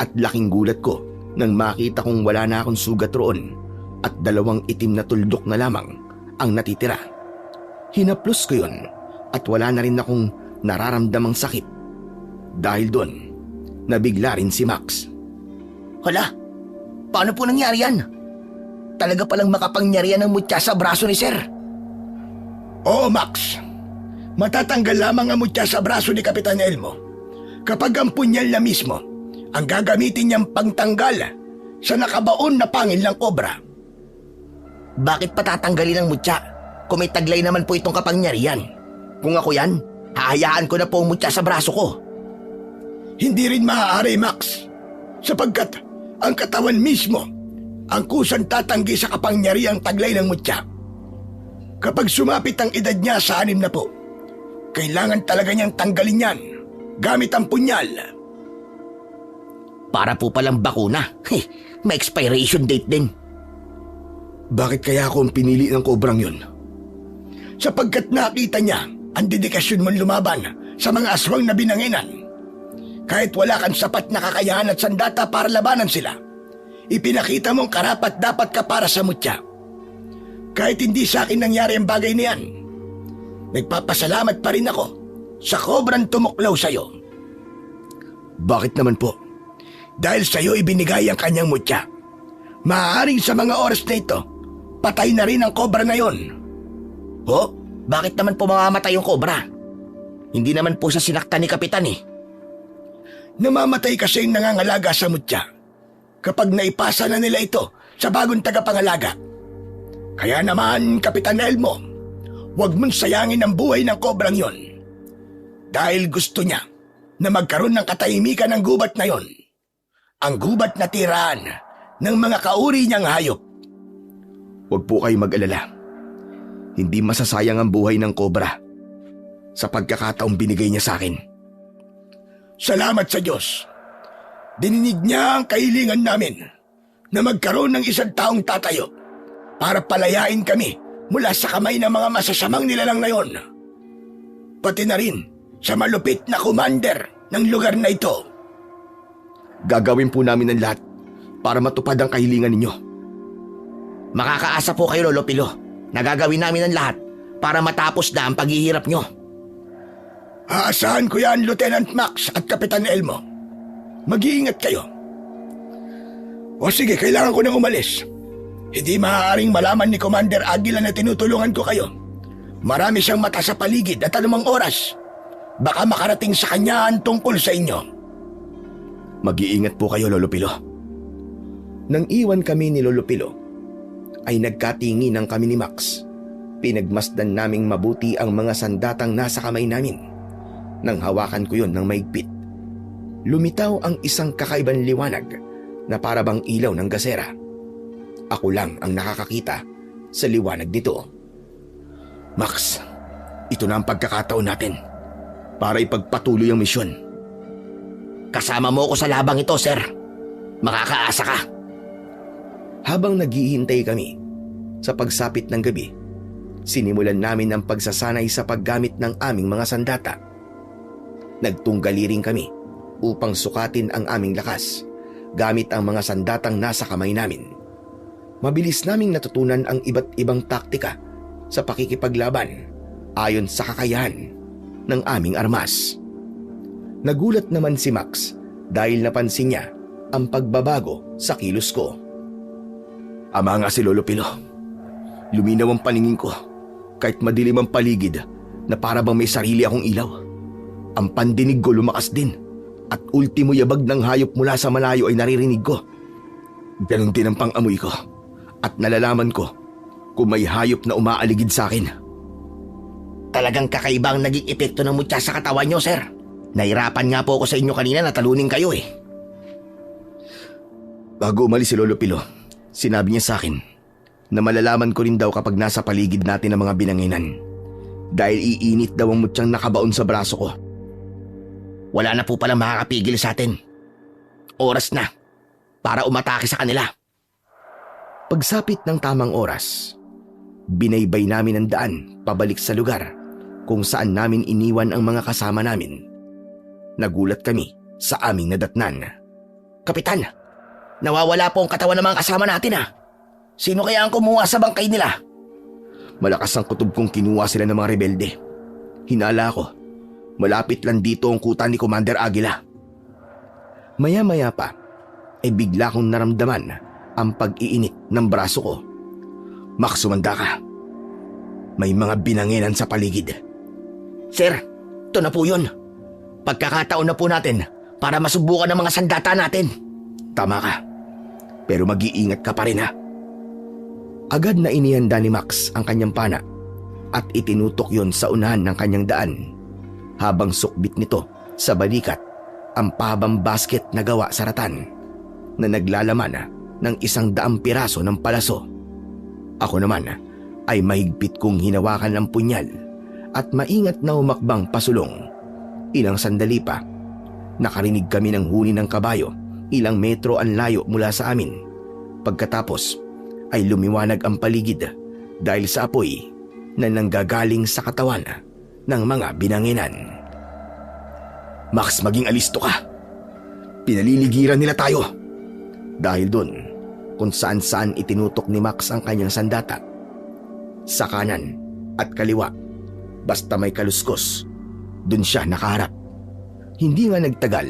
at laking gulat ko nang makita kong wala na akong sugat roon at 2 itim na tuldok na lamang ang natitira. Hinaplos ko yun at wala na rin akong nararamdamang sakit. Dahil doon, nabigla rin si Max. Hala, paano po nangyari yan? Talaga palang makapangyarihan ng mutya sa braso ni Sir. Oo, Max. Matatanggal lamang ang mutya sa braso ni Kapitan Elmo kapag ang punyal na mismo ang gagamitin niyang pangtanggal sa nakabaon na pangil ng kobra. Bakit patatanggalin ang mutya kung may taglay naman po itong kapangyarihan? Kung ako yan, hahayaan ko na po ang mutya sa braso ko. Hindi rin maaari, Max, sapagkat ang katawan mismo ang kusang tatanggi sa kapangyarihang taglay ng mutya. Kapag sumapit ang edad niya sa 60, kailangan talaga niyang tanggalin yan gamit ang punyal. Para po palang bakuna. May expiration date din. Bakit kaya ako ang pinili ng kobrang yun? Sapagkat nakita niya ang dedikasyon mong lumaban sa mga aswang na binanginan. Kahit wala kang sapat na kakayahan at sandata para labanan sila, ipinakita mong karapat dapat ka para sa mutya. Kahit hindi sa akin nangyari ang bagay na yan, nagpapasalamat pa rin ako sa kobrang tumuklaw sa'yo. Bakit naman po? Dahil sa'yo ibinigay ang kanyang mutya. Maaaring sa mga oras na ito, patay na rin ang kobra na yon. Ho? Bakit naman po mamamatay yung kobra? Hindi naman po siya sinaktan ni Kapitan eh. Namamatay kasi ang nangangalaga sa mutya kapag naipasa na nila ito sa bagong tagapangalaga. Kaya naman, Kapitan Elmo, huwag mong sayangin ang buhay ng kobrang yon. Dahil gusto niya na magkaroon ng katahimikan ng gubat na yon. Ang gubat na tirahan ng mga kauri niyang hayop. Huwag po kayo mag-alala. Hindi masasayang ang buhay ng kobra sa pagkakataong binigay niya sa akin. Salamat sa Diyos Dininig niya ang kahilingan namin na magkaroon ng isang taong tatayo para palayain kami mula sa kamay ng mga masasamang nilalang na yon. Pati na rin sa malupit na commander ng lugar na ito. Gagawin po namin ang lahat para matupad ang kahilingan ninyo. Makakaasa po kayo, Lolo Pilo. Nagagawin namin ang lahat para matapos na ang paghihirap nyo. Aasahan ko yan, Lieutenant Max at Kapitan Elmo. Mag-iingat kayo. O sige, kailangan ko nang umalis. Hindi maaaring malaman ni Commander Aguila na tinutulungan ko kayo. Marami siyang mata sa paligid at anumang oras. Baka makarating sa kanya ang tungkol sa inyo. Mag-iingat po kayo, Lolo Pilo. Nang iwan kami ni Lolo Pilo, ay nagkatingi ng kami ni Max. Pinagmasdan naming mabuti ang mga sandatang nasa kamay namin. Nang hawakan ko yon ng maigpit, lumitaw ang isang kakaibang liwanag na para bang ilaw ng gasera. Ako lang ang nakakakita sa liwanag nito. Max, ito na ang pagkakataon natin para ipagpatuloy ang misyon. Kasama mo ko sa labang ito, sir. Makakaasa ka. Habang naghihintay kami sa pagsapit ng gabi, sinimulan namin ang pagsasanay sa paggamit ng aming mga sandata. Nagtunggali rin kami upang sukatin ang aming lakas gamit ang mga sandatang nasa kamay namin. Mabilis naming natutunan ang iba't ibang taktika sa pakikipaglaban ayon sa kakayahan ng aming armas. Nagulat naman si Max dahil napansin niya ang pagbabago sa kilos ko. Ama nga si Lolo Pilo. Luminaw ang paningin ko kahit madilim ang paligid na para bang may sarili akong ilaw. Ang pandinig ko lumakas din at ultimo yabag ng hayop mula sa malayo ay naririnig ko. Ganon din ang pang-amoy ko at nalalaman ko kung may hayop na umaaligid sa akin. Talagang kakaiba ang naging epekto ng mutya sa katawan nyo, sir. Nahirapan nga po ako sa inyo kanina na talunin kayo eh. Bago umalis si Lolo Pilo, sinabi niya sa akin na malalaman ko rin daw kapag nasa paligid natin ang mga binanginan. Dahil iinit daw ang mutyang nakabaon sa braso ko. Wala na po palang makakapigil sa atin. Oras na para umatake sa kanila. Pagsapit ng tamang oras, binaybay namin ang daan pabalik sa lugar kung saan namin iniwan ang mga kasama namin. Nagulat kami sa aming nadatnan. Kapitan, nawawala po ang katawan ng mga kasama natin ah. Sino kaya ang kumuha sa bangkay nila? Malakas ang kutob kong kinuha sila ng mga rebelde. Hinala ko, malapit lang dito ang kuta ni Commander Aguila. Maya-maya pa, ay bigla kong naramdaman ang pag-iinit ng braso ko. Max, sumanda ka. May mga binanginan sa paligid. Sir, ito na po yun. Pagkakataon na po natin para masubukan ang mga sandata natin. Tama ka. Pero mag-iingat ka pa rin ha. Agad na inihanda ni Max ang kanyang pana at itinutok yon sa unahan ng kanyang daan habang sukbit nito sa balikat ang pahabang basket na gawa sa ratan na naglalaman ng 100 piraso ng palaso. Ako naman ay mahigpit kong hinawakan ang punyal at maingat na umakbang pasulong. Ilang sandali pa, nakarinig kami ng huni ng kabayo ilang metro ang layo mula sa amin. Pagkatapos ay lumiwanag ang paligid dahil sa apoy na nanggagaling sa katawan ng mga binanginan. Max, maging alisto ka. Pinaliligiran nila tayo. Dahil doon, kung saan-saan itinutok ni Max ang kanyang sandata. Sa kanan at kaliwa, basta may kaluskos, doon siya nakaharap. Hindi nga nagtagal,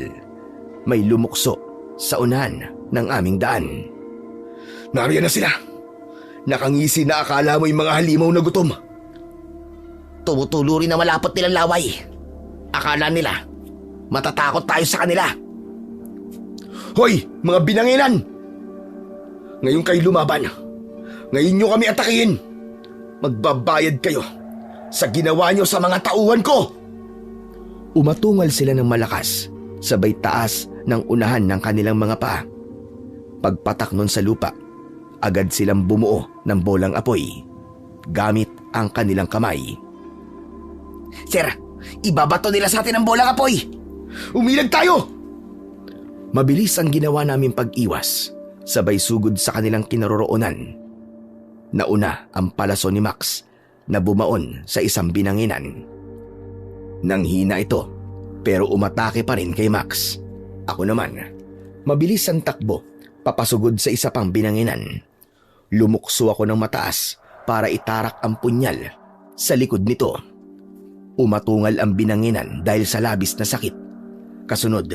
may lumukso sa unahan ng aming daan. Nariyan na sila. Nakangisi na akala mo yung mga halimaw na gutom. Tumutulo rin na malapot nilang laway. Akala nila, matatakot tayo sa kanila. Hoy, mga binanginan! Ngayon kayo lumaban. Ngayon nyo kami atakihin. Magbabayad kayo sa ginawa nyo sa mga tauhan ko. Umatungal sila ng malakas, sabay taas ng unahan ng kanilang mga paa. Pagpatak nun sa lupa, agad silang bumuo ng bolang apoy gamit ang kanilang kamay. Sir, ibabato nila sa atin ang bolang apoy. Umilag tayo! Mabilis ang ginawa naming pag-iwas, sabay sugod sa kanilang kinaroroonan. Nauna ang palaso ni Max na bumaon sa isang binanginan. Nanghina ito pero umatake pa rin kay Max. Ako naman, mabilis ang takbo papasugod sa isa pang binanginan. Lumukso ako ng mataas para itarak ang punyal sa likod nito. Umatungal ang binanginan dahil sa labis na sakit. Kasunod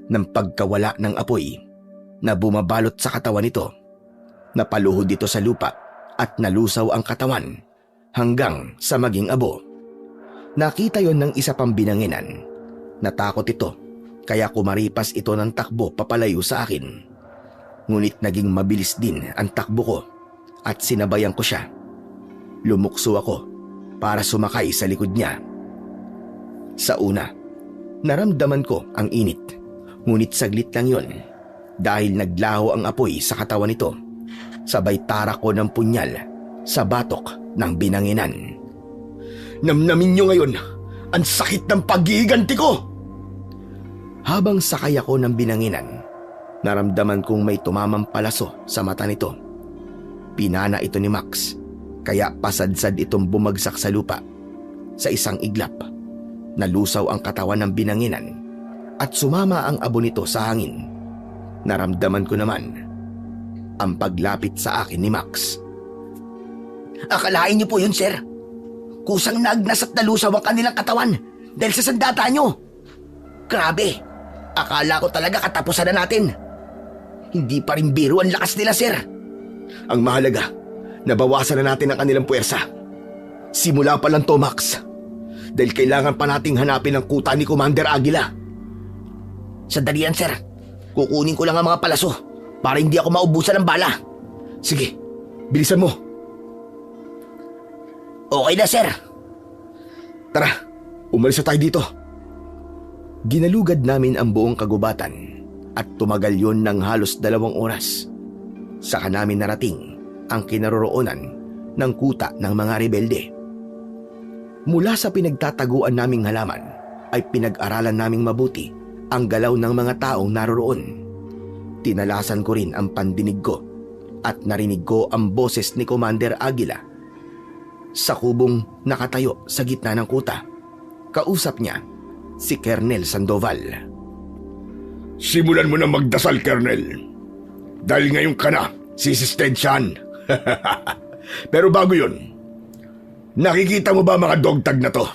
ng pagkawala ng apoy na bumabalot sa katawan nito. Napaluhod dito sa lupa at nalusaw ang katawan hanggang sa maging abo. Nakita yon ng isa pang binanginan. Natakot ito kaya kumaripas ito ng takbo papalayo sa akin. Ngunit naging mabilis din ang takbo ko at sinabayan ko siya. Lumukso ako para sumakay sa likod niya. Sa una, naramdaman ko ang init. Ngunit saglit lang yon dahil naglaho ang apoy sa katawan nito. Sabay tarak ko ng punyal sa batok ng binanginan. Namnamin niyo ngayon ang sakit ng paghihiganti ko! Habang sakay ako ng binanginan, naramdaman kong may tumamang palaso sa mata nito. Pinana ito ni Max, kaya pasadsad itong bumagsak sa lupa. Sa isang iglap, nalusaw ang katawan ng binanginan at sumama ang abo nito sa hangin. Naramdaman ko naman ang paglapit sa akin ni Max. Akalain niyo po yun, sir. Kusang naagnas at nalusaw ang kanilang katawan dahil sa sandata niyo. Grabe, akala ko talaga katapusan na natin. Hindi pa rin biro ang lakas nila, sir. Ang mahalaga, nabawasan na natin ang kanilang puwersa. Simula pa lang to, Max. Dahil kailangan pa nating hanapin ang kuta ni Commander Aguila. Sandali yan, sir. Kukunin ko lang ang mga palaso para hindi ako maubusan ng bala. Sige, bilisan mo. Okay na, sir. Tara, umalis na tayo dito. Ginalugad namin ang buong kagubatan at tumagal yon ng halos 2 oras. Saka namin narating ang kinaroroonan ng kuta ng mga rebelde. Mula sa pinagtataguan naming halaman ay pinag-aralan naming mabuti ang galaw ng mga taong naroroon. Tinalasan ko rin ang pandinig ko at narinig ko ang boses ni Commander Aguila. Sa kubong nakatayo sa gitna ng kuta, kausap niya si Colonel Sandoval. Simulan mo na magdasal, Colonel. Dahil ngayon ka na, sisistensyahan. Pero bago yun, nakikita mo ba mga dogtag na to?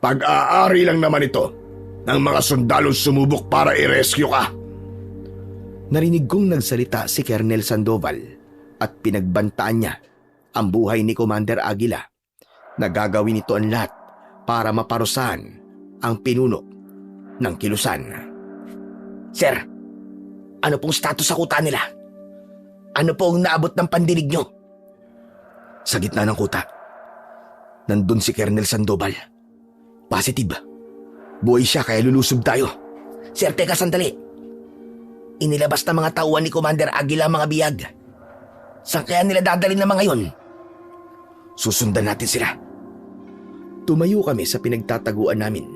Pag-aari lang naman ito ng mga sundalong sumubok para i-rescue ka. Narinig kong nagsalita si Colonel Sandoval at pinagbantaan niya ang buhay ni Commander Aguila na gagawin ito ang lahat para maparusahan ang pinuno ng kilusan. Sir, ano pong status sa kuta nila? Ano pong naabot ng pandinig nyo? Sa gitna ng kuta, nandun si Colonel Sandoval. Positive. Buhay siya kaya lulusob tayo. Sir, teka sandali. Inilabas na mga tauhan ni Commander Aguila ang mga biyag. Saan kaya nila dadalhin na mga yun? Susundan natin sila. Tumayo kami sa pinagtataguan namin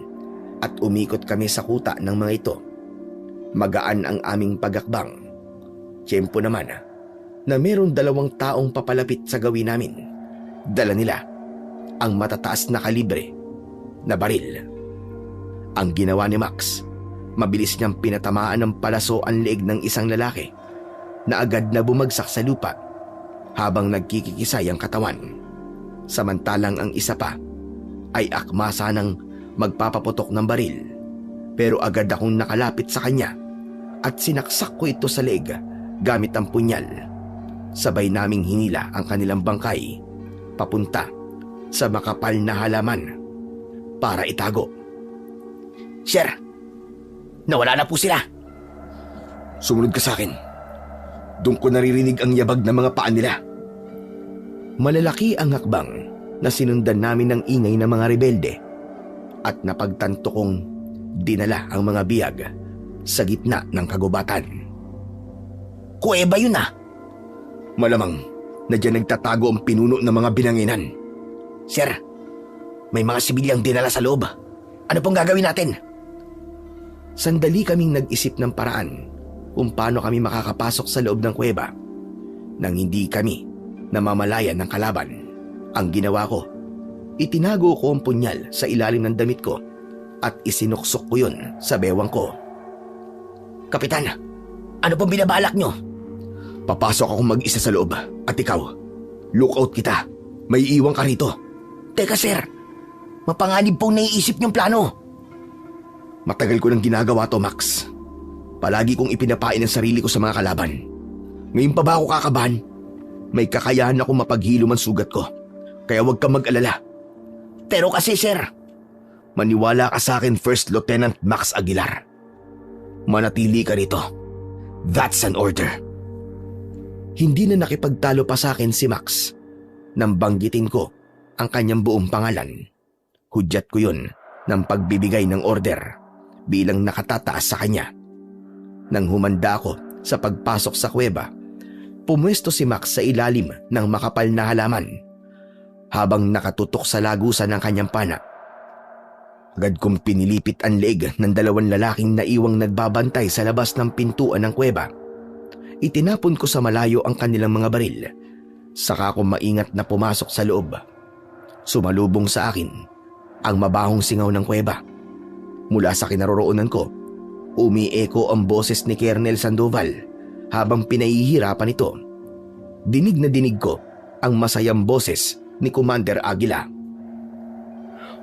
at umikot kami sa kuta ng mga ito. Magaan ang aming pagakbang. Tiyempo naman na meron 2 taong papalapit sa gawin namin. Dala nila ang matataas na kalibre na baril. Ang ginawa ni Max, mabilis niyang pinatamaan ng palaso ang leeg ng isang lalaki na agad na bumagsak sa lupa habang nagkikikisay ang katawan. Samantalang ang isa pa ay akmasa ng magpapaputok ng baril, pero agad akong nakalapit sa kanya at sinaksak ko ito sa leeg gamit ang punyal. Sabay naming hinila ang kanilang bangkay papunta sa makapal na halaman para itago. Sir, nawala na po sila. Sumunod ka sa akin. Doon ko naririnig ang yabag ng mga paa nila. Malalaki ang hakbang na sinundan namin ng ingay ng mga rebelde at napagtanto kong dinala ang mga biyag sa gitna ng kagubatan. Kuweba yun ah. Malamang na diyan nagtatago ang pinuno ng mga binanginan. Sir, may mga sibilyang dinala sa loob. Ano pong gagawin natin? Sandali kaming nag-isip ng paraan kung paano kami makakapasok sa loob ng kuweba nang hindi kami namamalayan ng kalaban. Ang ginawa ko, itinago ko ang punyal sa ilalim ng damit ko at isinuksok ko yun sa bewang ko. Kapitan, ano pong binabalak nyo? Papasok ako mag-isa sa loob at ikaw, lookout kita. May iwan ka rito. Teka sir, mapanganib pong naiisip niyong plano. Matagal ko nang ginagawa to, Max. Palagi kong ipinapain ang sarili ko sa mga kalaban. Ngayon pa ba ako kakabahan? May kakayahan akong mapaghilo man sugat ko. Kaya huwag kang mag-alala. Pero kasi sir, Maniwala ka sa akin, First Lieutenant Max Aguilar. Manatili ka rito. That's an order. Hindi na nakipagtalo pa sa akin si Max nang banggitin ko ang kanyang buong pangalan. Hudyat ko yun ng pagbibigay ng order bilang nakatataas sa kanya. Nang humanda ako sa pagpasok sa kuweba, pumwesto si Max sa ilalim ng makapal na halaman habang nakatutok sa lagusan ng kanyang pana. Agad kong pinilipit ang leeg ng dalawang lalaking naiwang nagbabantay sa labas ng pintuan ng kuweba. Itinapon ko sa malayo ang kanilang mga baril. Saka ko maingat na pumasok sa loob. Sumalubong sa akin ang mabahong singaw ng kuweba. Mula sa kinaroroonan ko, umieko ang boses ni Colonel Sandoval habang pinahihirapan ito. Dinig na dinig ko ang masayang boses ni Commander Aguila.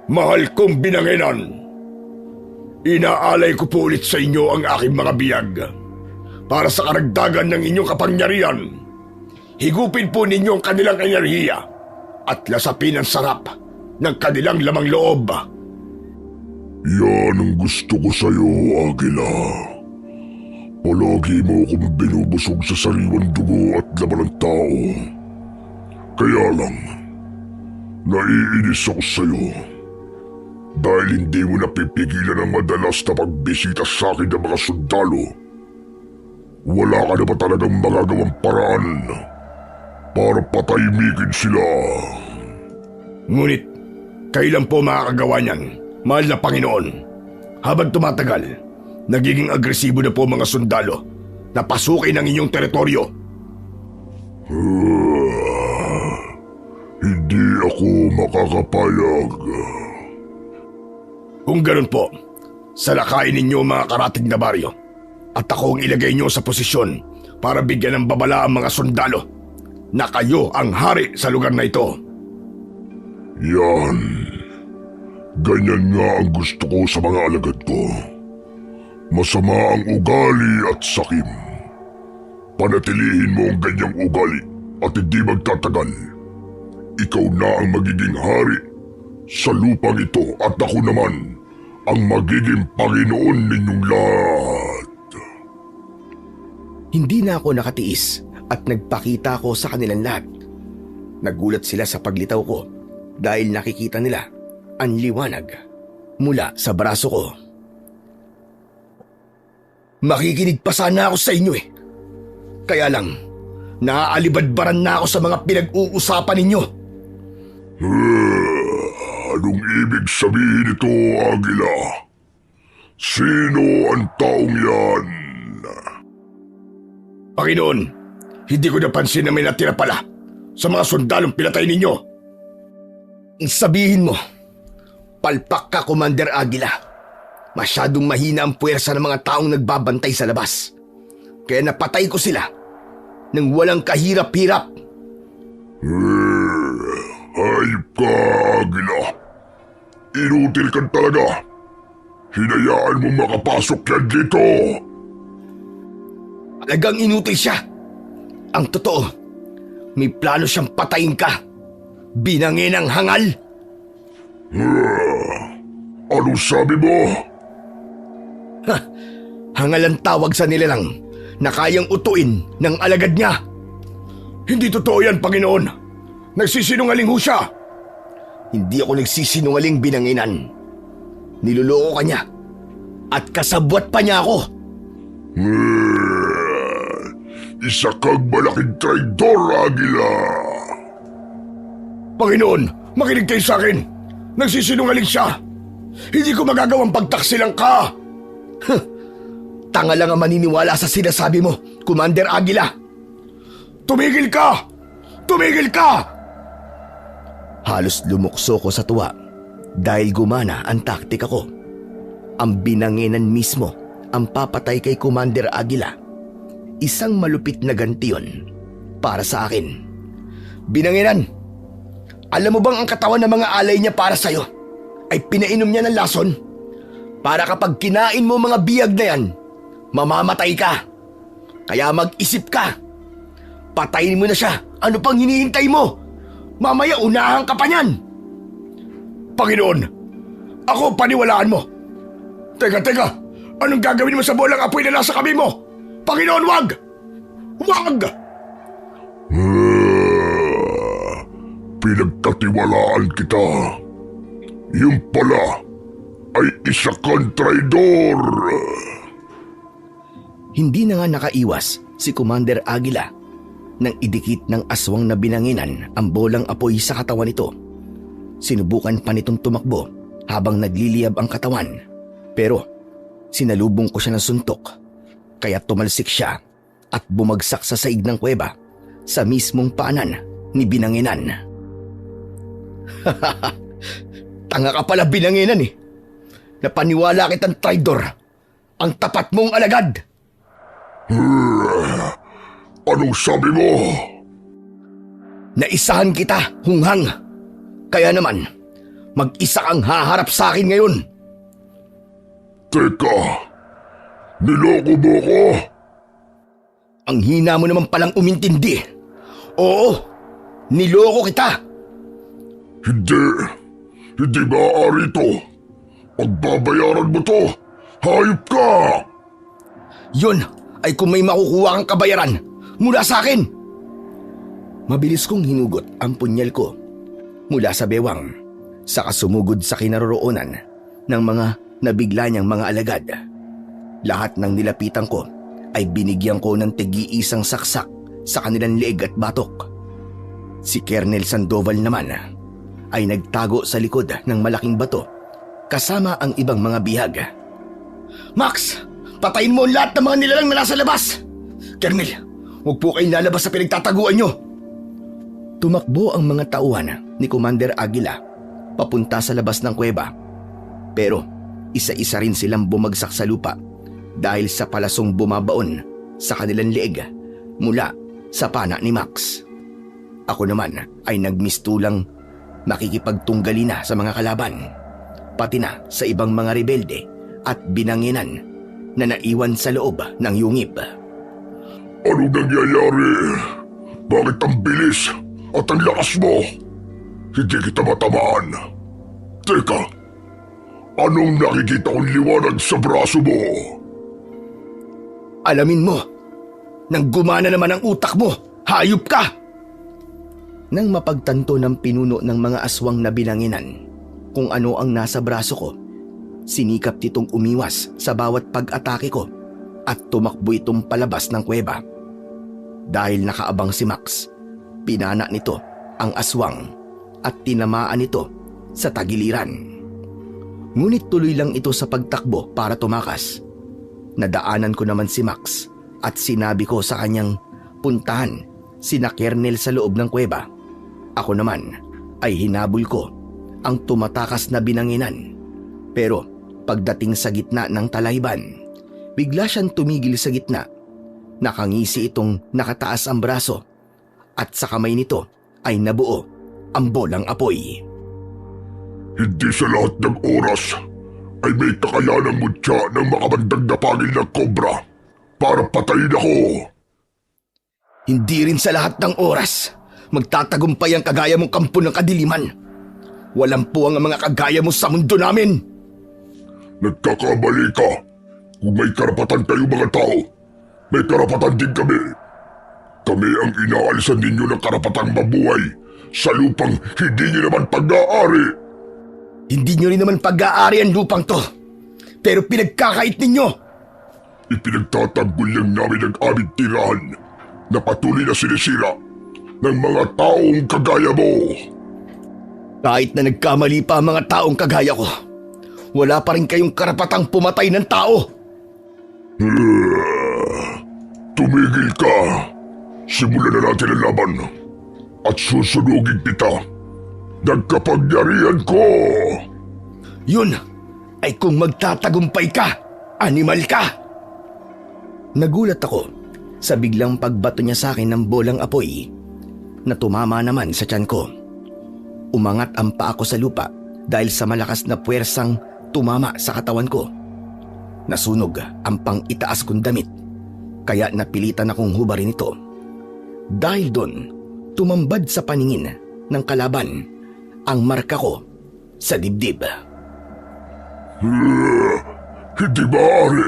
Mahal kong binanginan, inaalay ko po ulit sa inyo ang aking mga biyag. Para sa karagdagan ng inyong kapangyarihan, higupin po ninyo ang kanilang enerhiya at lasapin ang sarap ng kanilang lamang loob. Yan ang gusto ko sa'yo, Aguila. Palagi mo akong binubusog sa sariwang dugo at laman ng tao. Kaya lang, naiinis ako sa'yo. Dahil hindi mo napipigilan ang madalas na pagbisita sa akin ng mga sundalo. Wala ka na ba talagang magagawang paraan para patahimikin sila? Ngunit, kailan po makakagawa niyan, mahal na Panginoon? Habang tumatagal, nagiging agresibo na po mga sundalo na pasukin ang inyong teritoryo. Hindi ako makakapayag. Kung ganun po, salakayin ninyo mga karatig na baryo at ako ang ilagay nyo sa posisyon para bigyan ng babala ang mga sundalo na kayo ang hari sa lugar na ito. Yan. Ganyan nga ang gusto ko sa mga alagad ko. Masama ang ugali at sakim. Panatilihin mo ang ganyang ugali at hindi magtatagal. Ikaw na ang magiging hari sa lupang ito at ako naman ang magiging Panginoon ninyong lahat. Hindi na ako nakatiis at nagpakita ko sa kanilang lahat. Nagulat sila sa paglitaw ko dahil nakikita nila ang liwanag mula sa braso ko. Makikinig pa sana ako sa inyo eh. Kaya lang, naaalibadbaran na ako sa mga pinag-uusapan ninyo. Anong ibig sabihin ito, Aguila? Sino ang taong yan? Panginoon, hindi ko napansin na may natira pala sa mga sundalong pinatay ninyo. Sabihin mo, palpak ka, Commander Aguila. Masyadong mahina ang puwersa ng mga taong nagbabantay sa labas. Kaya napatay ko sila nang walang kahirap-hirap. Hayop ka, Aguila. Inutil ka talaga. Hinayaan mo makapasok yan dito. Talagang inutil siya. Ang totoo, may plano siyang patayin ka. Binangin ang hangal. Anong sabi mo? Hangal ang tawag sa nilalang na kayang utuin ng alagad niya. Hindi totoo yan, Panginoon. Nagsisinungaling ho siya. Hindi ako nagsisinungaling, binanginan. Niloloko ka niya at kasabwat pa niya ako. Isa kang malaking traidor, Aguila. Panginoon, makinig kayo sa akin. Nagsisinungaling siya. Hindi ko magagawang pagtaksilang ka. Tanga lang ang maniniwala sa sinasabi mo, Commander Aguila. Tumigil ka! Tumigil ka! Halos lumukso ko sa tuwa dahil gumana ang taktika ko. Ang binanginan mismo ang papatay kay Commander Aguila. Isang malupit na ganti yun para sa akin. Binanginan, alam mo bang ang katawan ng mga alay niya para sa'yo ay pinainom niya ng lason? Para kapag kinain mo mga biyag na yan, mamamatay ka. Kaya mag-isip ka. Patayin mo na siya. Ano pang hinihintay mo? Mamaya unahan ka pa niyan. Panginoon, ako paniwalaan mo. Teka, anong gagawin mo sa bolang apoy na nasa kamay mo? Panginoon, wag! Wag! Pinagkatiwalaan kita. Yung pala ay isa kang traidor. Hindi na nga nakaiwas si Commander Aguila nang idikit ng aswang na binanginan ang bolang apoy sa katawan nito. Sinubukan pa nitong tumakbo habang nagliliyab ang katawan, pero sinalubong ko siya ng suntok, kaya tumalsik siya at bumagsak sa saig ng kuweba sa mismong paanan ni binanginan. Tanga ka pala, binanginan eh. Napaniwala kitang traidor. Ang tapat mong alagad. Anong sabi mo? Naisahan kita, hunghang. Kaya naman, mag-isa kang haharap sa akin ngayon. Teka, niloko mo ko? Ang hina mo naman palang umintindi. Oo, niloko kita. Hindi maaari to. Pagbabayaran mo to, hayop ka! Yun ay kung may makukuha kang kabayaran mula sa akin. Mabilis kong hinugot ang punyal ko mula sa bewang, saka sumugod sa kinaroroonan ng mga nabigla niyang mga alagad. Lahat ng nilapitan ko ay binigyan ko ng tig-iisang saksak sa kanilang leeg at batok. Si Colonel Sandoval naman ay nagtago sa likod ng malaking bato kasama ang ibang mga bihag. Max, patayin mo ang lahat ng mga nilalang na nasa labas. Colonel, huwag po kayong lalabas sa pinagtataguan nyo. Tumakbo ang mga tauhan ni Commander Aguila papunta sa labas ng kuweba. Pero isa-isa rin silang bumagsak sa lupa dahil sa palasong bumabaon sa kanilang leeg mula sa pana ni Max. Ako naman ay nagmistulang makikipagtunggali na sa mga kalaban, pati na sa ibang mga rebelde at binanginan na naiwan sa loob ng yungib. Anong nangyayari? Bakit ang bilis at ang lakas mo? Hindi kita matamaan. Teka, anong nakikita kong liwanag sa braso mo? Alamin mo, nang gumana naman ang utak mo, hayop ka! Nang mapagtanto ng pinuno ng mga aswang na binanginan kung ano ang nasa braso ko, sinikap nitong umiwas sa bawat pag-atake ko at tumakbo itong palabas ng kuweba. Dahil nakaabang si Max, pinana nito ang aswang at tinamaan ito sa tagiliran. Ngunit tuloy lang ito sa pagtakbo para tumakas. Nadaanan ko naman si Max at sinabi ko sa kanyang puntahan sina Colonel sa loob ng kuweba. Ako naman ay hinabol ko ang tumatakas na binanginan. Pero pagdating sa gitna ng talayban, bigla siyang tumigil sa gitna. Nakangisi itong nakataas ang braso at sa kamay nito ay nabuo ang bolang apoy. Hindi sa lahat ng oras ay may kakayanang mutya ng makabandag na pangil na kobra para patayin ako. Hindi rin sa lahat ng oras magtatagumpay ang kagaya mong kampo ng kadiliman. Walang puwang ang mga kagaya mo sa mundo namin. Nagkakamali ka. Kung may karapatan kayo mga tao, may karapatan din kami. Kami ang inaalisan ninyo ng karapatang mabuhay sa lupang hindi nyo naman pag-aari. Hindi nyo rin naman pag-aari ang lupang to. Pero pinagkakait ninyo. Ipinagtatanggol lang namin ang aming tirahan na patuloy na sinisira ng mga taong kagaya mo. Kahit na nagkamali pa ang mga taong kagaya ko, wala pa rin kayong karapatang pumatay ng tao. Tumigil ka. Simulan na natin ang laban. At susunugin kita. Nagkapangyarihan ko. Yun ay kung magtatagumpay ka, animal ka! Nagulat ako sa biglang pagbato niya sa akin ng bolang apoy na tumama naman sa tiyan ko. Umangat ang paa ko sa lupa dahil sa malakas na puwersang tumama sa katawan ko. Nasunog ang pang-itaas kong damit kaya napilitan akong hubarin ito. Dahil doon, tumambad sa paningin ng kalaban ang marka ko sa dibdib. Hindi maaari.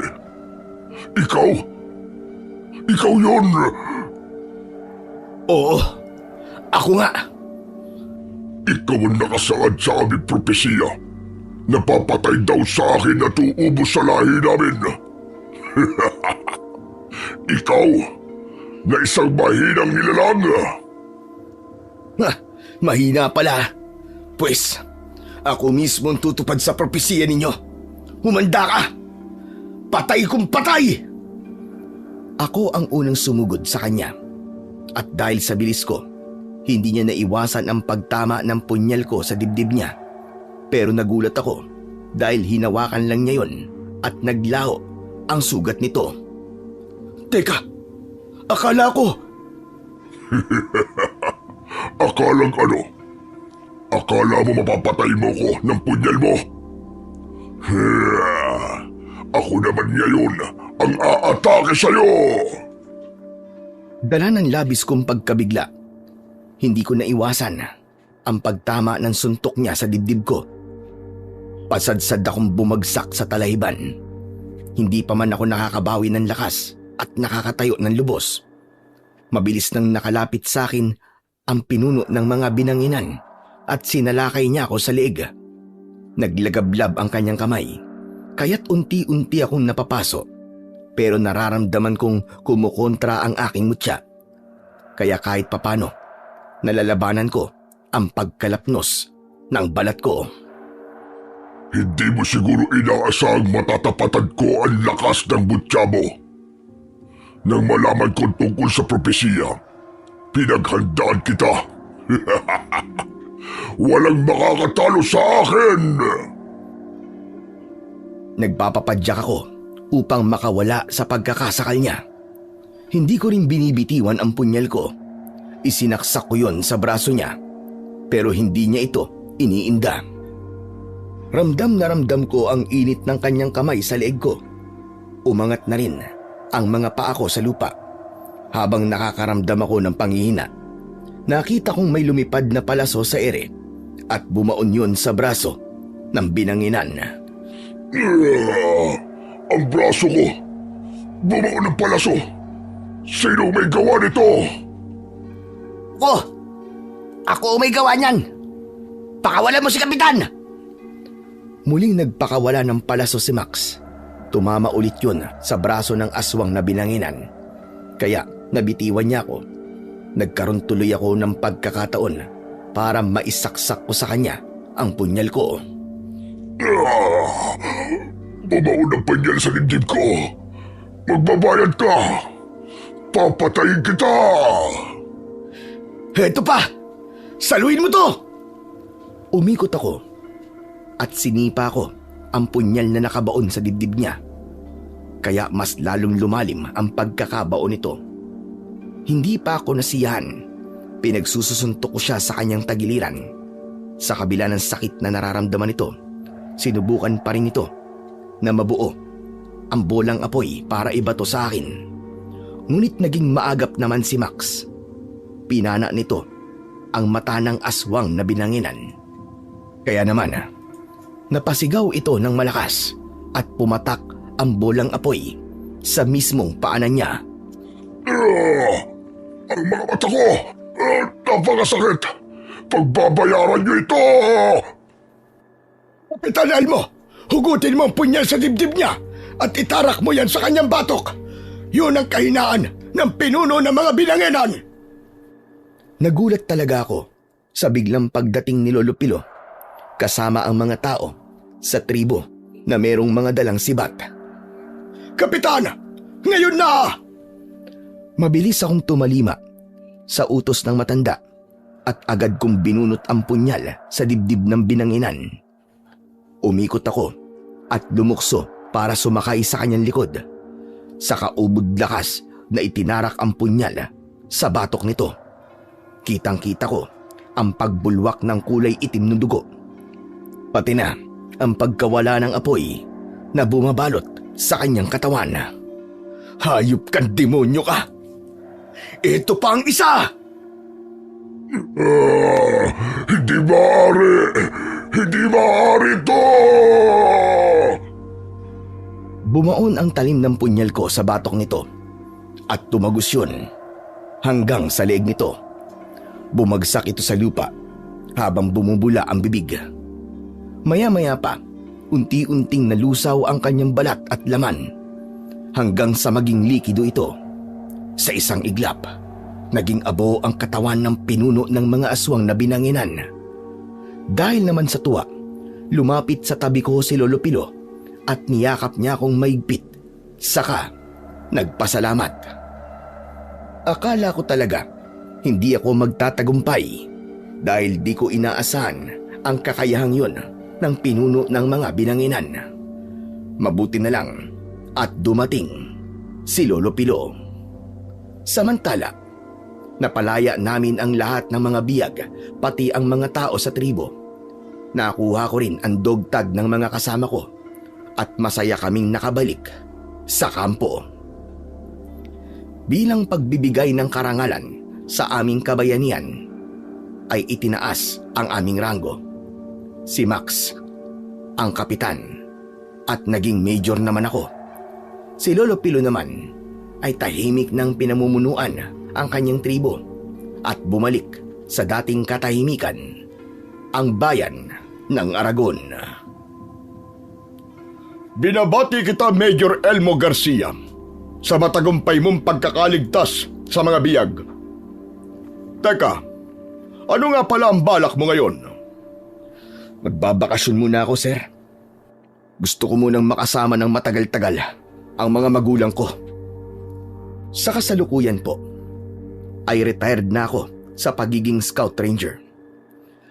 Ikaw yun. Oo, ako nga. Ikaw ang nakasaad sa aming propesiya. Napapatay daw sa akin at uubos sa lahi namin. Ikaw na isang mahinang nilalang. Mahina pala. Pues, ako mismo ang tutupad sa propesiya ninyo. Humanda ka! Patay kong patay! Ako ang unang sumugod sa kanya. At dahil sa bilis ko, hindi niya naiwasan ang pagtama ng punyal ko sa dibdib niya. Pero nagulat ako dahil hinawakan lang niya yon at naglaho ang sugat nito. Teka, akala ko... Akalang ano? Akala mo mapapatay mo ko ng punyal mo? Ako naman ngayon ang aatake sa'yo! Dala ng labis kong pagkabigla. Hindi ko naiwasan ang pagtama ng suntok niya sa dibdib ko. Pasadsad akong bumagsak sa talahiban. Hindi pa man ako nakakabawi ng lakas at nakakatayo ng lubos. Mabilis nang nakalapit sa akin ang pinuno ng mga binanginan at sinalakay niya ako sa leeg. Naglagablab ang kanyang kamay, kaya't unti-unti akong napapaso. Pero nararamdaman kong kumukontra ang aking mutya. Kaya kahit papano, nalalabanan ko ang pagkalapnos ng balat ko. Hindi mo siguro inaasahang matatapatan ko ang lakas ng mutya mo. Nang malaman ko tungkol sa propesiya, pinaghandaan kita. Walang makakatalo sa akin! Nagpapapadyak ako upang makawala sa pagkakasakal niya. Hindi ko rin binibitiwan ang punyal ko. Isinaksak ko yon sa braso niya, pero hindi niya ito iniinda. Ramdam na ramdam ko ang init ng kanyang kamay sa leeg ko. Umangat na rin ang mga paa ko sa lupa. Habang nakakaramdam ako ng panghihina, nakita kong may lumipad na palaso sa ere at bumaon yun sa braso ng binanginan. Ang braso ko! Bumao ng palaso! Sino may gawa nito? Ako may gawa niyan! Pakawalan mo si Kapitan! Muling nagpakawala ng palaso si Max. Tumama ulit yun sa braso ng aswang na binanginan. Kaya nabitiwan niya ako. Nagkaroon tuloy ako ng pagkakataon para maisaksak ko sa kanya ang punyal ko. Bumao ng punyal sa dibdib ko! Magbabayad ka! Papatayin kita! Heto pa! Saluin mo to! Umikot ako at sinipa ko ang punyal na nakabaon sa dibdib niya. Kaya mas lalong lumalim ang pagkakabaon nito. Hindi pa ako nasiyahan. Pinagsusuntok ko siya sa kanyang tagiliran. Sa kabila ng sakit na nararamdaman nito, sinubukan pa rin ito na mabuo ang bolang apoy para ibato sa akin. Ngunit naging maagap naman si Max. Pinana nito ang mata ng aswang na binanginan. Kaya naman, napasigaw ito ng malakas at pumatak ang bolang apoy sa mismong paanan niya. Ang mga mata ko! Napakasakit! Pagbabayaran niyo ito! Kapitan Elmo, hugutin mo ang punyal sa dibdib niya at itarak mo yan sa kanyang batok. Yun ang kahinaan ng pinuno ng mga binanginan. Nagulat talaga ako sa biglang pagdating ni Lolo Pilo kasama ang mga tao sa tribo na merong mga dalang sibat. Kapitan! Ngayon na! Mabilis akong tumalima sa utos ng matanda at agad kong binunot ang punyal sa dibdib ng binanginan. Umikot ako at lumukso para sumakay sa kanyang likod. Sa kaubod lakas na itinarak ang punyal sa batok nito. Kitang-kita ko ang pagbulwak ng kulay itim ng dugo. Pati na ang pagkawala ng apoy na bumabalot sa kanyang katawan. Hayop kang demonyo ka! Ito pa ang isa! Hindi maaari! Hindi maaari to! Bumaon ang talim ng punyal ko sa batok nito at tumagos yun hanggang sa leeg nito. Bumagsak ito sa lupa habang bumubula ang bibig. Maya-maya pa, unti-unting nalusaw ang kanyang balat at laman hanggang sa maging likido ito. Sa isang iglap, naging abo ang katawan ng pinuno ng mga aswang na binanginan. Dahil naman sa tuwa, lumapit sa tabi ko si Lolo Pilo at niyakap niya akong maigpit. Saka, nagpasalamat. Akala ko talaga hindi ako magtatagumpay dahil di ko inaasahan ang kakayahang yun ng pinuno ng mga binanginan. Mabuti na lang at dumating si Lolo Pilo. Samantala, napalaya namin ang lahat ng mga biyag pati ang mga tao sa tribo. Nakuha ko rin ang dogtag ng mga kasama ko at masaya kaming nakabalik sa kampo. Bilang pagbibigay ng karangalan sa aming kabayanihan, ay itinaas ang aming ranggo. Si Max, ang kapitan, at naging major naman ako. Si Lolo Pilo naman ay tahimik ng pinamumunuan ang kanyang tribo at bumalik sa dating katahimikan, ang bayan ng Aragon. Binabati kita, Major Elmo Garcia, sa matagumpay mong pagkakaligtas sa mga biyag. Teka, ano nga pala ang balak mo ngayon? Magbabakasyon muna ako, sir. Gusto ko munang makasama ng matagal-tagal ang mga magulang ko. Sa kasalukuyan po, ay retired na ako sa pagiging scout ranger.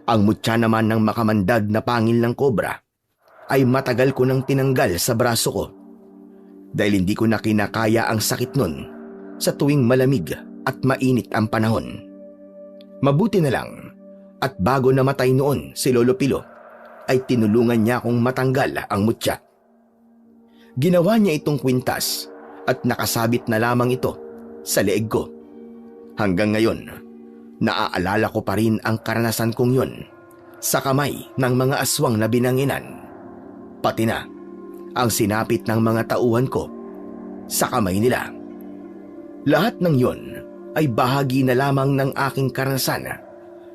Ang mutya naman ng makamandag na pangil ng kobra ay matagal ko nang tinanggal sa braso ko dahil hindi ko na kinakaya ang sakit nun sa tuwing malamig at mainit ang panahon. Mabuti na lang at bago namatay noon si Lolo Pilo ay tinulungan niya akong matanggal ang mutya. Ginawa niya itong kwintas at nakasabit na lamang ito sa leeg ko. Hanggang ngayon, naaalala ko pa rin ang karanasan kong yun sa kamay ng mga aswang na binanginan. Pati na ang sinapit ng mga tauhan ko sa kamay nila. Lahat ng yun ay bahagi na lamang ng aking karanasan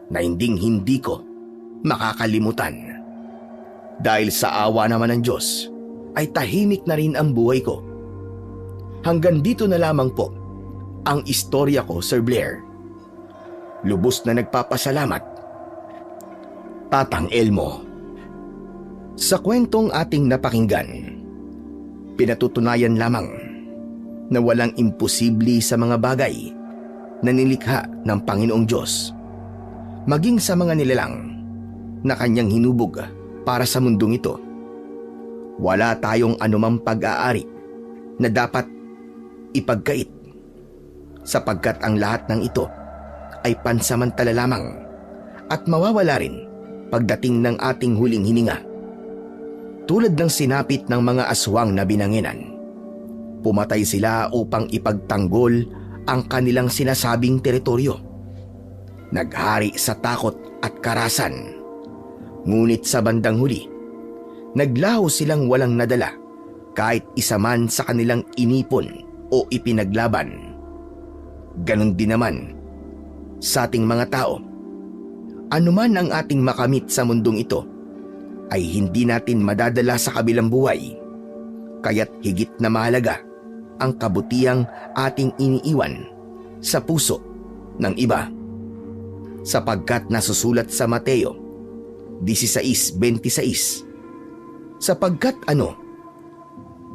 na hindi ko makakalimutan. Dahil sa awa naman ng Diyos ay tahimik na rin ang buhay ko. Hanggang dito na lamang po ang istorya ko, Sir Blair. Lubos na nagpapasalamat, Tatang Elmo. Sa kwentong ating napakinggan, pinatutunayan lamang na walang imposible sa mga bagay na nilikha ng Panginoong Diyos, maging sa mga nilalang na kanyang hinubog para sa mundong ito. Wala tayong anumang pag-aari na dapat ipagkait sapagkat ang lahat ng ito ay pansamantala lamang at mawawala rin pagdating ng ating huling hininga. Tulad ng sinapit ng mga aswang na binanginan, pumatay sila upang ipagtanggol ang kanilang sinasabing teritoryo. Naghari sa takot at karasan, ngunit sa bandang huli, naglaho silang walang nadala kahit isa man sa kanilang inipon o ipinaglaban. Ganon din naman sa ating mga tao. Anuman ang ating makamit sa mundong ito, ay hindi natin madadala sa kabilang buhay. Kaya't higit na mahalaga ang kabutihang ating iniiwan sa puso ng iba. Sapagkat nasusulat sa Mateo 16:26, sapagkat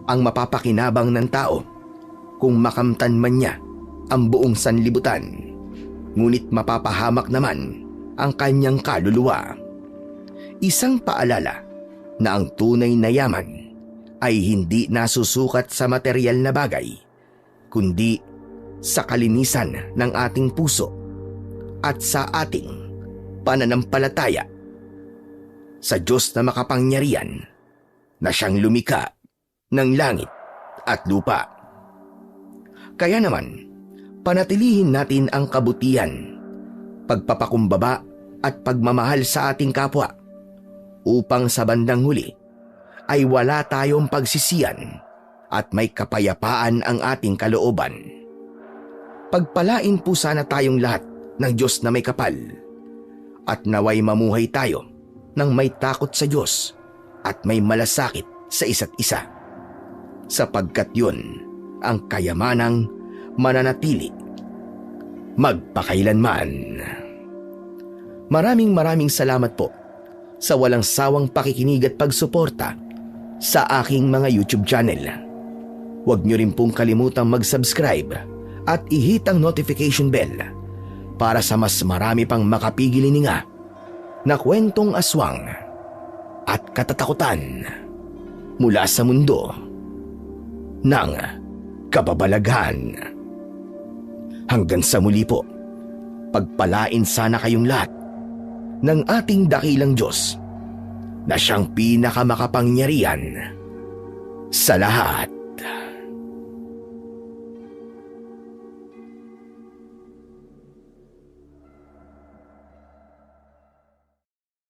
ang mapapakinabang ng tao kung makamtan man niya ang buong sanlibutan, ngunit mapapahamak naman ang kanyang kaluluwa. Isang paalala na ang tunay na yaman ay hindi nasusukat sa materyal na bagay, kundi sa kalinisan ng ating puso at sa ating pananampalataya sa Diyos na makapangyarihan na siyang lumikha ng langit at lupa. Kaya naman, panatilihin natin ang kabutihan, pagpapakumbaba at pagmamahal sa ating kapwa upang sa bandang huli ay wala tayong pagsisiyan at may kapayapaan ang ating kalooban. Pagpalain po sana tayong lahat ng Diyos na may kapal at naway mamuhay tayo ng may takot sa Diyos at may malasakit sa isa't isa, sapagkat yun ang kayamanang mananatili magpakailanman. Maraming salamat po sa walang sawang pakikinig at pagsuporta sa aking mga YouTube channel. Huwag niyo rin pong kalimutang mag-subscribe at i-hit ang notification bell para sa mas marami pang makapigil-hininga na kwentong aswang at katatakutan mula sa mundo ng kababalaghan. Hanggang sa muli po, pagpalain sana kayong lahat ng ating dakilang Diyos na siyang pinakamakapangyarihan sa lahat.